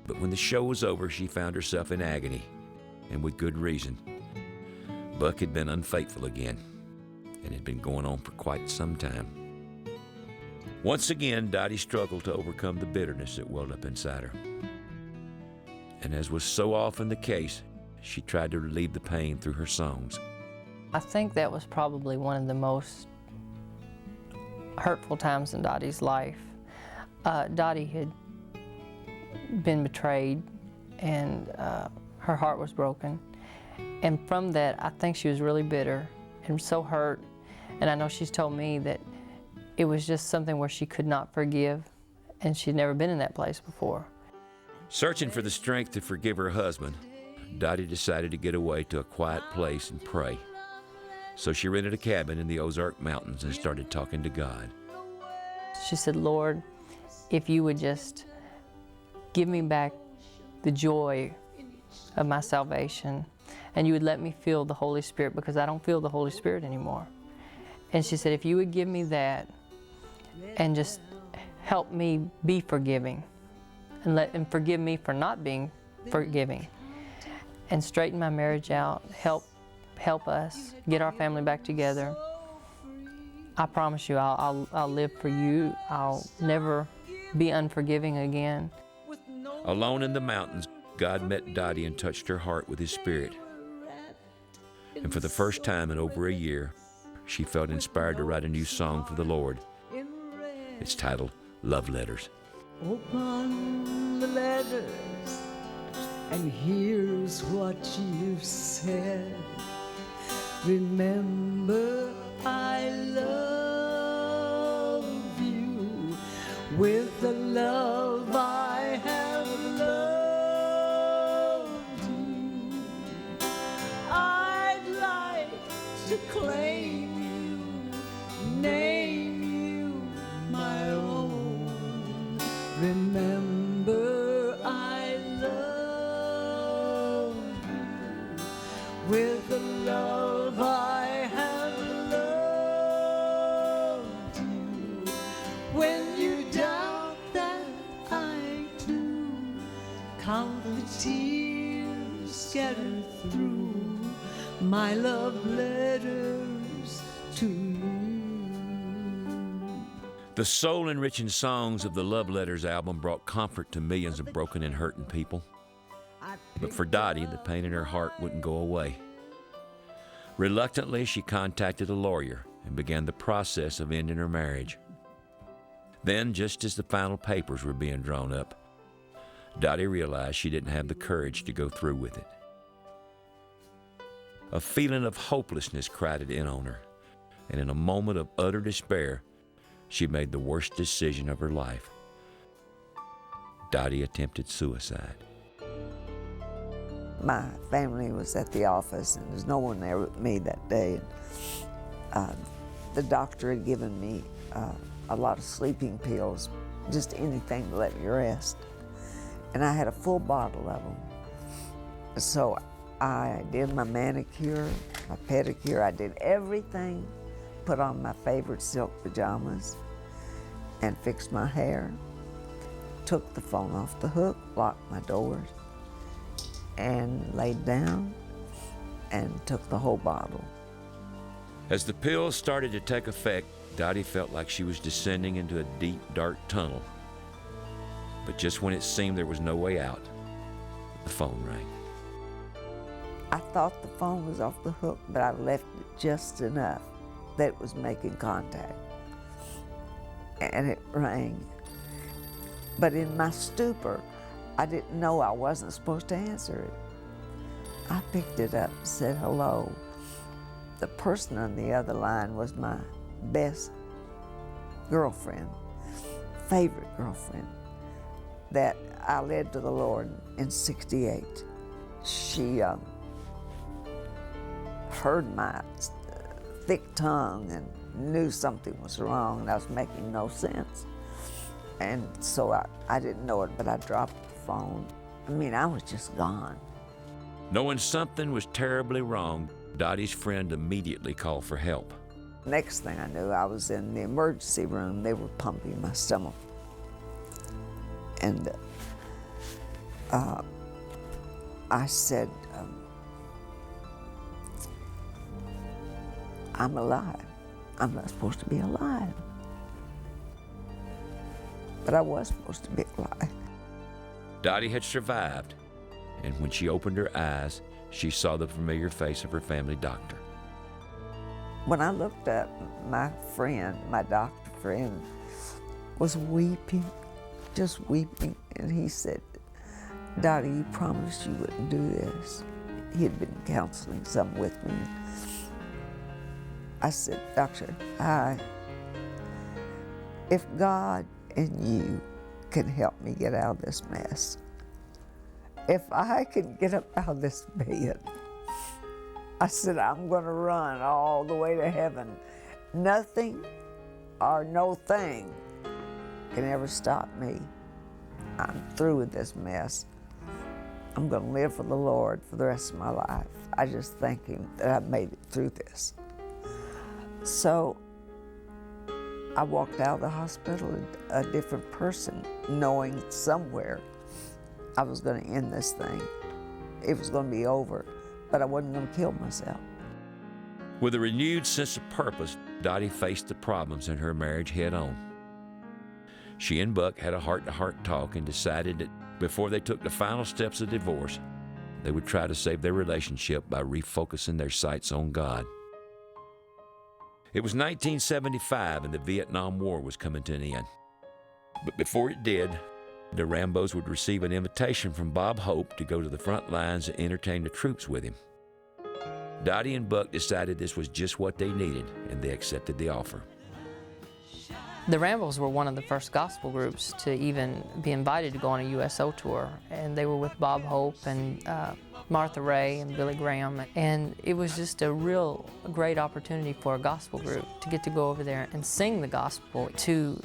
But when the show was over, she found herself in agony, and with good reason. Buck had been unfaithful again, and had been going on for quite some time. Once again, Dottie struggled to overcome the bitterness that welled up inside her. And as was so often the case, she tried to relieve the pain through her songs. I think that was probably one of the most hurtful times in Dottie's life. Dottie had been betrayed, and her heart was broken. And from that, I think she was really bitter and so hurt. And I know she's told me that it was just something where she could not forgive, and she'd never been in that place before. Searching for the strength to forgive her husband, Dottie decided to get away to a quiet place and pray. So she rented a cabin in the Ozark Mountains and started talking to God. She said, Lord, if you would just give me back the joy of my salvation, and you would let me feel the Holy Spirit, because I don't feel the Holy Spirit anymore. And she said, if you would give me that and just help me be forgiving and forgive me for not being forgiving, and straighten my marriage out, help us get our family back together, I promise you I'll live for you. I'll never be unforgiving again. Alone in the mountains, God met Dottie and touched her heart with His Spirit. And for the first time in over a year, she felt inspired to write a new song for the Lord. It's titled Love Letters. Open the letters, and here's what you've said. Remember, I love you with the love I have loved you. I'd like to claim you, name you my own. Remember, I love you with the love I have loved you. When you doubt that I do, count the tears scattered through my love letters to you. The soul-enriching songs of the Love Letters album brought comfort to millions of broken and hurting people. But for Dottie, the pain in her heart wouldn't go away. Reluctantly, she contacted a lawyer and began the process of ending her marriage. Then, just as the final papers were being drawn up, Dottie realized she didn't have the courage to go through with it. A feeling of hopelessness crowded in on her, and in a moment of utter despair, she made the worst decision of her life. Dottie attempted suicide. My family was at the office, and there's no one there with me that day. The doctor had given me a lot of sleeping pills, just anything to let me rest. And I had a full bottle of them. So I did my manicure, my pedicure, I did everything, put on my favorite silk pajamas, and fixed my hair, took the phone off the hook, locked my doors, and laid down and took the whole bottle. As the pills started to take effect, Dottie felt like she was descending into a deep, dark tunnel. But just when it seemed there was no way out, the phone rang. I thought the phone was off the hook, but I left it just enough that it was making contact. And it rang. But in my stupor, I didn't know I wasn't supposed to answer it. I picked it up and said hello. The person on the other line was my best girlfriend, favorite girlfriend, that I led to the Lord in '68. She heard my thick tongue and knew something was wrong and I was making no sense. And so I didn't know it, but I dropped the phone. I mean, I was just gone. Knowing something was terribly wrong, Dottie's friend immediately called for help. Next thing I knew, I was in the emergency room. They were pumping my stomach. And I said, I'm alive. I'm not supposed to be alive. But I was supposed to be alive. Dottie had survived, and when she opened her eyes, she saw the familiar face of her family doctor. When I looked up, my friend, my doctor friend, was weeping, just weeping, and he said, Dottie, you promised you wouldn't do this. he'd been counseling some with me. I said, Doctor, if God and you can help me get out of this mess, if I can get up out of this bed, I said, I'm going to run all the way to heaven. Nothing or no thing can ever stop me. I'm through with this mess. I'm going to live for the Lord for the rest of my life. I just thank Him that I made it through this. So I walked out of the hospital a different person, knowing somewhere I was going to end this thing. It was going to be over, but I wasn't going to kill myself. With a renewed sense of purpose, Dottie faced the problems in her marriage head on. She and Buck had a heart-to-heart talk and decided that before they took the final steps of divorce, they would try to save their relationship by refocusing their sights on God. It was 1975 and the Vietnam War was coming to an end. But before it did, the Rambos would receive an invitation from Bob Hope to go to the front lines and entertain the troops with him. Dottie and Buck decided this was just what they needed, and they accepted the offer. The Rambos were one of the first gospel groups to even be invited to go on a USO tour, and they were with Bob Hope and Martha Ray and Billy Graham, and it was just a real great opportunity for a gospel group to get to go over there and sing the gospel to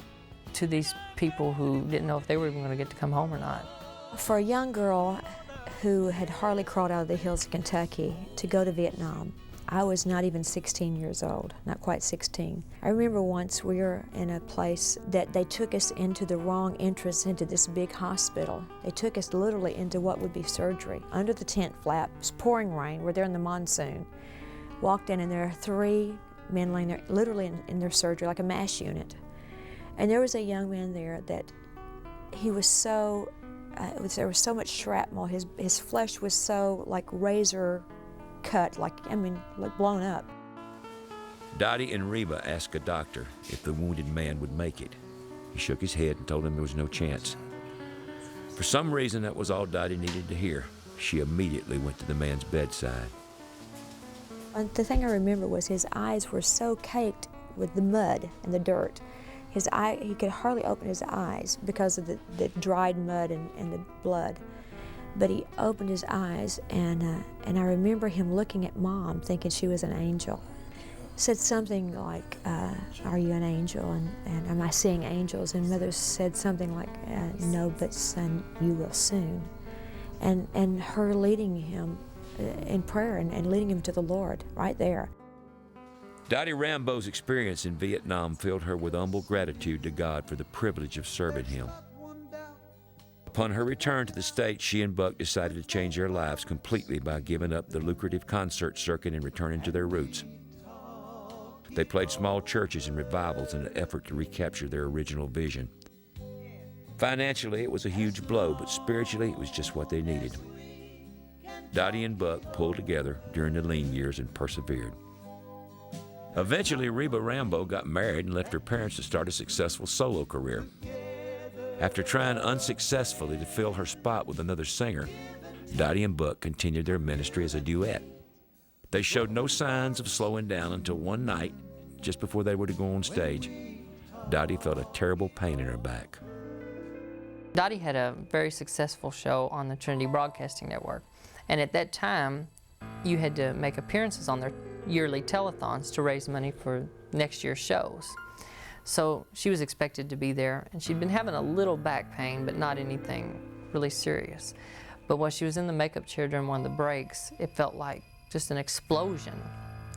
these people who didn't know if they were even going to get to come home or not. For a young girl who had hardly crawled out of the hills of Kentucky to go to Vietnam, I was not even 16 years old, not quite 16. I remember once we were in a place that they took us into the wrong entrance into this big hospital. They took us literally into what would be surgery. Under the tent flap, it was pouring rain, we're there in the monsoon. Walked in and there are 3 men laying there literally in their surgery, like a MASH unit. And there was a young man there that he was so, there was so much shrapnel, his flesh was so like razor cut, like blown up. Dottie and Reba asked a doctor if the wounded man would make it. He shook his head and told him there was no chance. For some reason, that was all Dottie needed to hear. She immediately went to the man's bedside. And the thing I remember was his eyes were so caked with the mud and the dirt. He could hardly open his eyes because of the dried mud and the blood. But he opened his eyes, and I remember him looking at Mom, thinking she was an angel. Said something like, are you an angel, and am I seeing angels? And Mother said something like, no, but son, you will soon. And her leading him in prayer and leading him to the Lord right there. Dottie Rambo's experience in Vietnam filled her with humble gratitude to God for the privilege of serving Him. Upon her return to the States, she and Buck decided to change their lives completely by giving up the lucrative concert circuit and returning to their roots. They played small churches and revivals in an effort to recapture their original vision. Financially, it was a huge blow, but spiritually, it was just what they needed. Dottie and Buck pulled together during the lean years and persevered. Eventually, Reba Rambo got married and left her parents to start a successful solo career. After trying unsuccessfully to fill her spot with another singer, Dottie and Buck continued their ministry as a duet. They showed no signs of slowing down until one night, just before they were to go on stage, Dottie felt a terrible pain in her back. Dottie had a very successful show on the Trinity Broadcasting Network, and at that time, you had to make appearances on their yearly telethons to raise money for next year's shows. So she was expected to be there, and she'd been having a little back pain, but not anything really serious. But while she was in the makeup chair during one of the breaks, it felt like just an explosion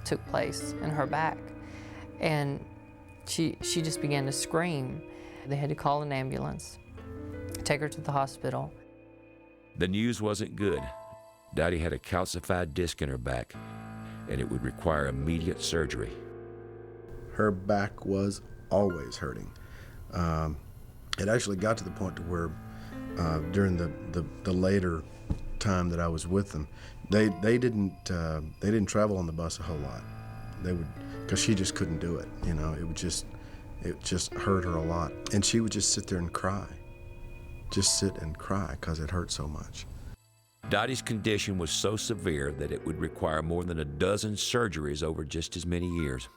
took place in her back. And she just began to scream. They had to call an ambulance, take her to the hospital. The news wasn't good. Dottie had a calcified disc in her back, and it would require immediate surgery. Her back was always hurting. It actually got to the point to where during the later time that I was with them, they didn't travel on the bus a whole lot. They would, because she just couldn't do it. You know, it just hurt her a lot, and she would just sit there and cry, just sit and cry because it hurt so much. Dottie's condition was so severe that it would require more than a dozen surgeries over just as many years.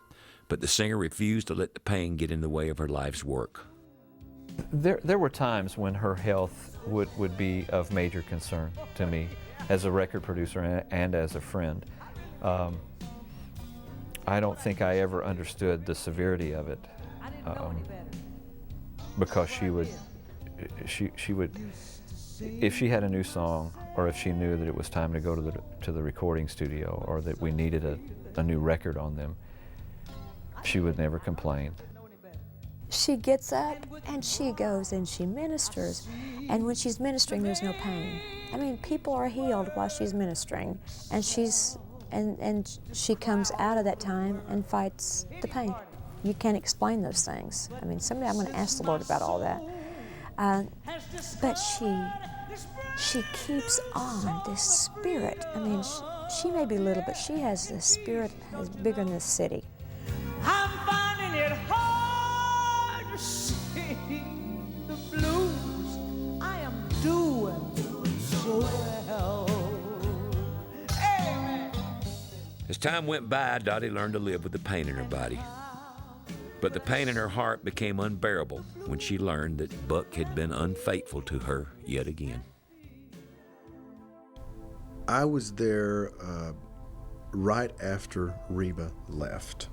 But the singer refused to let the pain get in the way of her life's work. There were times when her health would be of major concern to me as a record producer and as a friend. I don't think I ever understood the severity of it, because she would, if she had a new song, or if she knew that it was time to go to the recording studio, or that we needed a new record on them, she would never complain. She gets up and she goes and she ministers. And when she's ministering, there's no pain. I mean, people are healed while she's ministering. And she comes out of that time and fights the pain. You can't explain those things. I mean, someday I'm going to ask the Lord about all that. But she keeps on, this spirit. I mean, she may be little, but she has this spirit that's bigger than this city. I'm finding it hard to see the blues. I am doing so well. Amen. As time went by, Dottie learned to live with the pain in her body. But the pain in her heart became unbearable when she learned that Buck had been unfaithful to her yet again. I was there right after Reba left.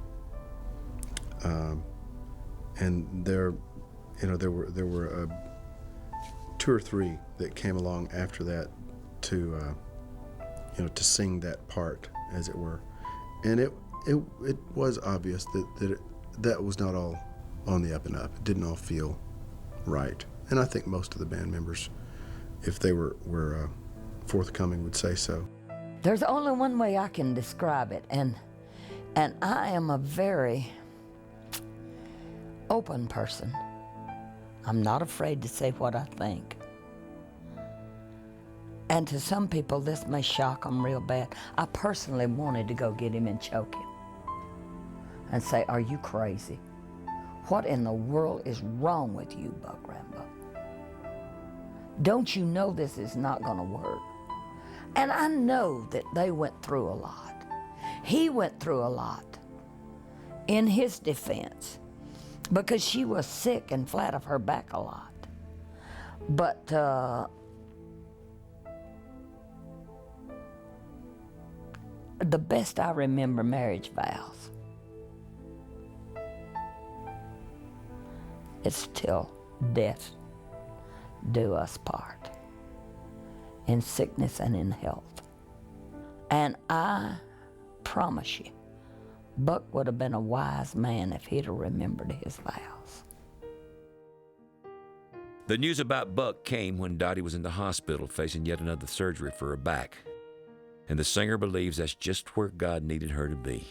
And there were 2 or 3 that came along after that to sing that part, as it were, and it was obvious that was not all on the up and up. It didn't all feel right, and I think most of the band members, if they were forthcoming, would say so. There's only one way I can describe it, and I am a very open person. I'm not afraid to say what I think. And to some people, this may shock them real bad. I personally wanted to go get him and choke him and say, "Are you crazy? What in the world is wrong with you, Buck Rambo? Don't you know this is not going to work?" And I know that they went through a lot. He went through a lot in his defense, because she was sick and flat of her back a lot. But the best I remember, marriage vows. It's till death do us part, in sickness and in health. And I promise you, Buck would have been a wise man if he'd have remembered his vows. The news about Buck came when Dottie was in the hospital facing yet another surgery for her back. And the singer believes that's just where God needed her to be.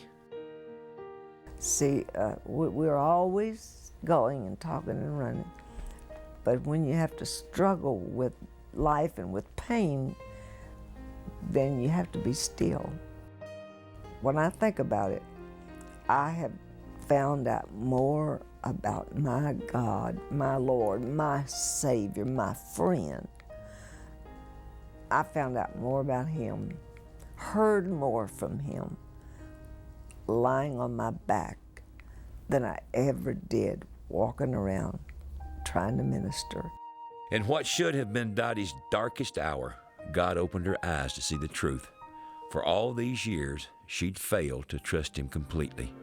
See, we're always going and talking and running. But when you have to struggle with life and with pain, then you have to be still. When I think about it, I have found out more about my God, my Lord, my Savior, my friend. I found out more about Him, heard more from Him, lying on my back than I ever did walking around trying to minister. In what should have been Dottie's darkest hour, God opened her eyes to see the truth. For all these years, she'd failed to trust Him completely,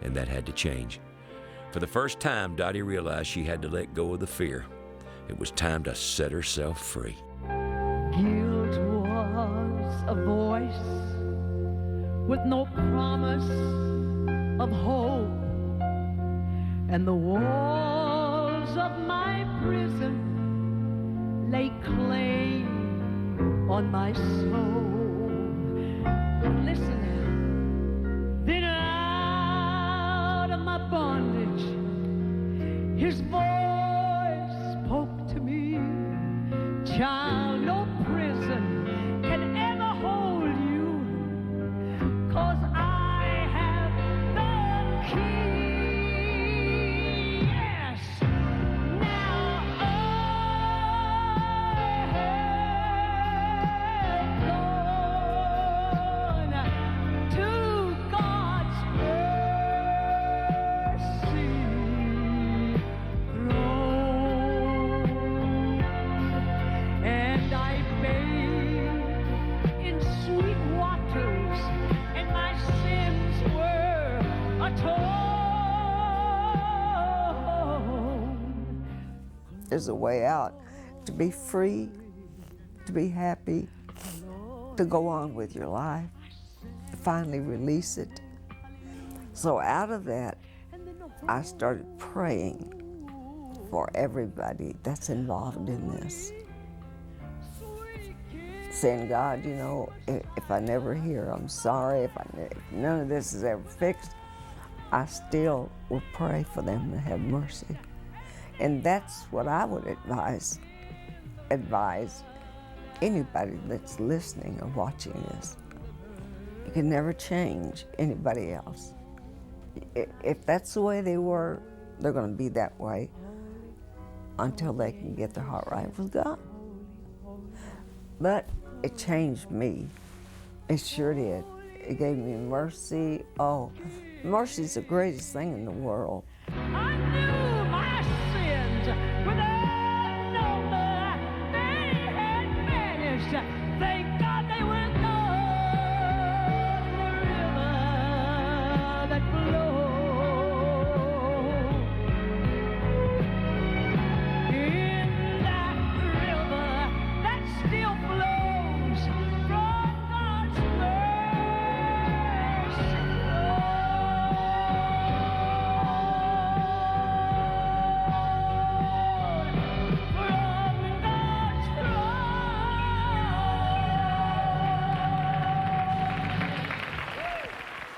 and that had to change. For the first time, Dottie realized she had to let go of the fear. It was time to set herself free. Guilt was a voice with no promise of hope, and the walls of my prison lay claim on my soul. But listen now, then out of my bondage, His voice spoke to me. Child, no prison can ever hold you, 'cause I have the key. Yes, now I have there's a way out, to be free, to be happy, to go on with your life, to finally release it. So out of that, I started praying for everybody that's involved in this. Saying, God, you know, if I never hear, I'm sorry. If none of this is ever fixed, I still will pray for them and have mercy. And that's what I would advise anybody that's listening or watching this. You can never change anybody else. If that's the way they were, they're going to be that way until they can get their heart right with God. But it changed me. It sure did. It gave me mercy. Oh, mercy is the greatest thing in the world. I knew my sins without number. They had vanished. Thank God they were gone. The river that flowed. In that river that still flows from God's mercy.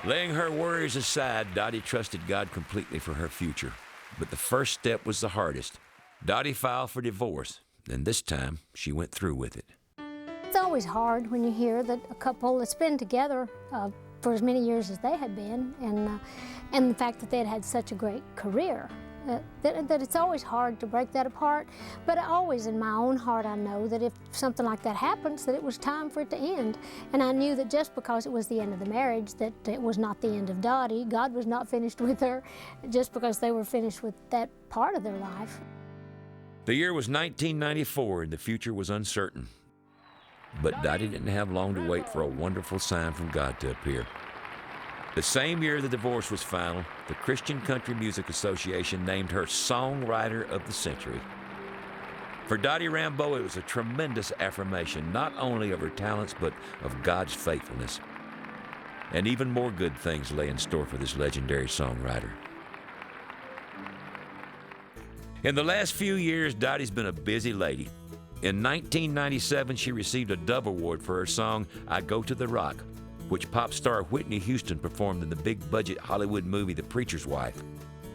Laying her worries aside, Dottie trusted God completely for her future. But the first step was the hardest. Dottie filed for divorce, and this time she went through with it. It's always hard when you hear that a couple that's been together for as many years as they had been, and the fact that they had had such a great career, that it's always hard to break that apart. But always in my own heart I know that if something like that happens, that it was time for it to end. And I knew that just because it was the end of the marriage, that it was not the end of Dottie. God was not finished with her just because they were finished with that part of their life. The year was 1994 and the future was uncertain. But Dottie didn't have long to wait for a wonderful sign from God to appear. The same year the divorce was final, the Christian Country Music Association named her Songwriter of the Century. For Dottie Rambo, it was a tremendous affirmation, not only of her talents, but of God's faithfulness. And even more good things lay in store for this legendary songwriter. In the last few years, Dottie's been a busy lady. In 1997, she received a Dove Award for her song, I Go to the Rock, which pop star Whitney Houston performed in the big-budget Hollywood movie The Preacher's Wife.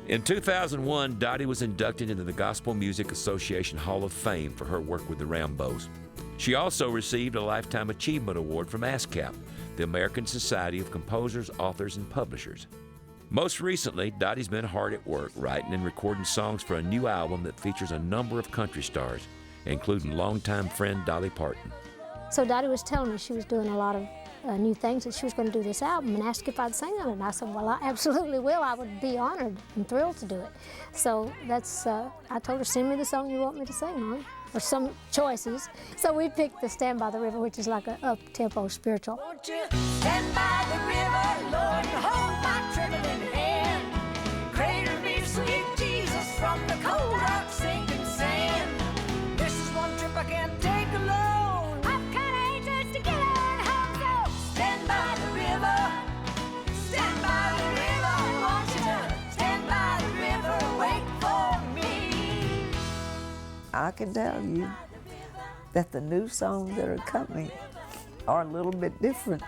In 2001, Dottie was inducted into the Gospel Music Association Hall of Fame for her work with the Rambos. She also received a Lifetime Achievement Award from ASCAP, the American Society of Composers, Authors, and Publishers. Most recently, Dottie's been hard at work writing and recording songs for a new album that features a number of country stars, including longtime friend Dolly Parton. So Dottie was telling me she was doing a lot of new things, that she was going to do this album, and asked if I'd sing on it. And I said, well, I absolutely will. I would be honored and thrilled to do it. So that's, I told her, send me the song you want me to sing on, or some choices. So we picked the Stand by the River, which is like an up-tempo spiritual. Won't you stand by the river, Lord, and hold my trembling hand? Cradle me, sweet Jesus, from the cold, dark, sinking sand. This is one trip I can't take alone. I'm kinda anxious to get on home, so Stand by the river, stand by the river. Won't you stand by the river, wait for me? I can tell you that the new songs that are coming are a little bit different.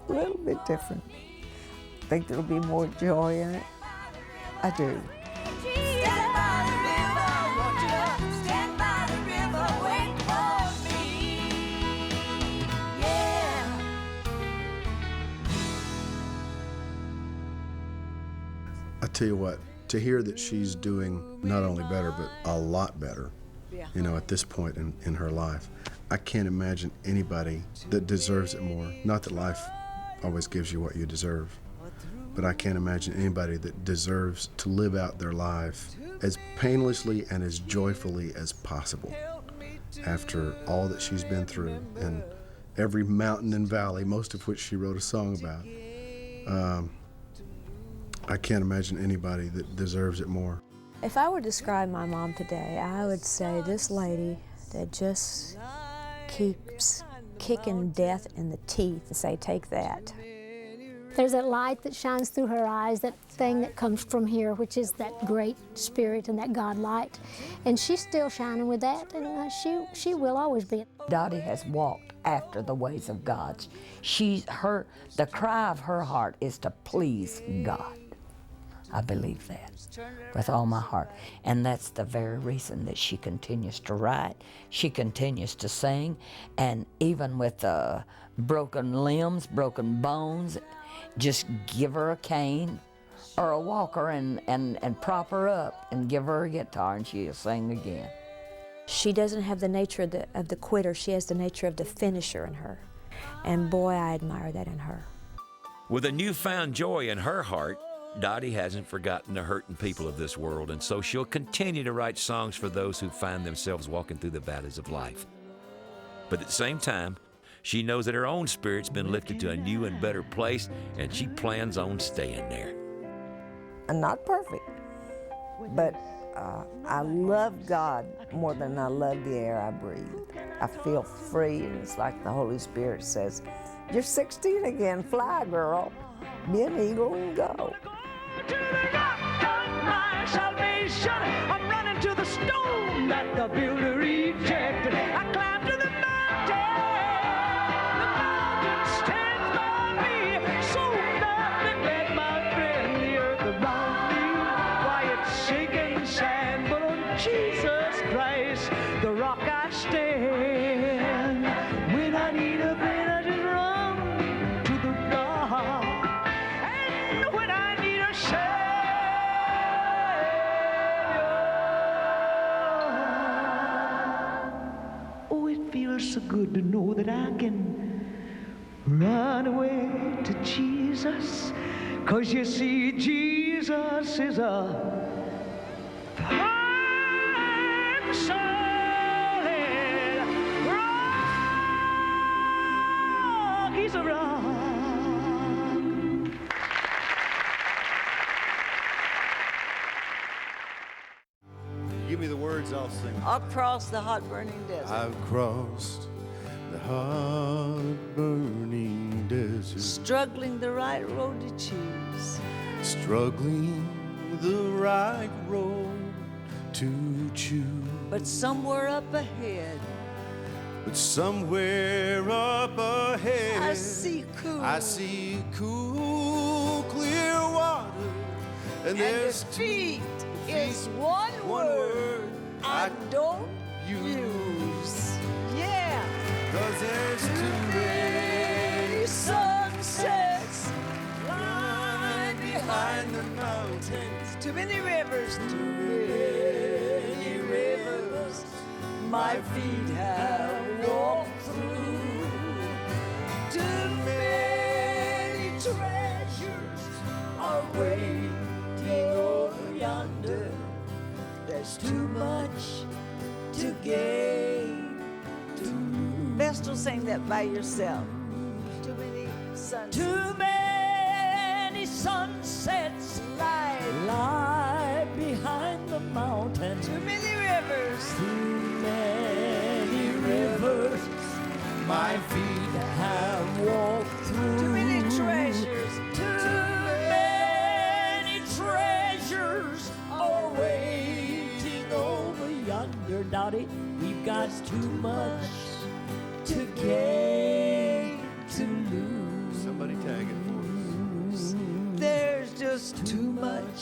A little bit different. I think there'll be more joy in it. I do. Stand by the river, won't you stand by the river, wait for me? Yeah. I tell you what, to hear that she's doing not only better, but a lot better, you know, at this point in her life, I can't imagine anybody that deserves it more. Not that life always gives you what you deserve, but I can't imagine anybody that deserves to live out their life as painlessly and as joyfully as possible after all that she's been through and every mountain and valley, most of which she wrote a song about. I can't imagine anybody that deserves it more. If I were to describe my mom today, I would say this lady that just keeps kicking death in the teeth and say, take that. There's that light that shines through her eyes, that thing that comes from here, which is that great spirit and that God light. And she's still shining with that, and she will always be. Dottie has walked after the ways of God. The cry of her heart is to please God. I believe that with all my heart. And that's the very reason that she continues to write, she continues to sing, and even with broken limbs, broken bones, just give her a cane or a walker and prop her up and give her a guitar and she'll sing again. She doesn't have the nature of the quitter, she has the nature of the finisher in her. And boy, I admire that in her. With a newfound joy in her heart, Dottie hasn't forgotten the hurting people of this world, and so she'll continue to write songs for those who find themselves walking through the valleys of life. But at the same time, she knows that her own spirit's been lifted to a new and better place, and she plans on staying there. I'm not perfect, but I love God more than I love the air I breathe. I feel free, and it's like the Holy Spirit says, you're 16 again, fly, girl. Be an eagle and go. To the rock of my salvation, I'm running to the stone that the builder rejected. I climb to the mountain stands by me, so nothing let my friend the earth around me. Why, it's shaking sand, but on Jesus Christ, the rock I stand. When I need a friend, I just run to the rock. And when I need a Savior, oh, it feels so good to know that I can run away to Jesus. 'Cause you see, Jesus is a firm, solid rock. He's a rock. Give me the words, I'll sing. Across the hot burning desert. I've crossed the hot burning desert, Struggling the right road to choose. struggling the right road to choose. But somewhere up ahead, But somewhere up ahead, I see cool. Clear water, and there's defeat is one word I don't use. Yeah. 'cause there's too many sunsets lying behind the mountains. Too many rivers, too many rivers my feet have walked through. Too many treasures are waiting over yonder. There's too much to gain, to lose. Best will sing that by yourself. Too many sunsets. Too many sunsets lie behind the mountain. Too many rivers. Too many rivers my feet have walked through. Too many treasures. Too many treasures are waiting over yonder, Dottie. We've got too much to gain, to lose. Somebody tag it for us. There's just too much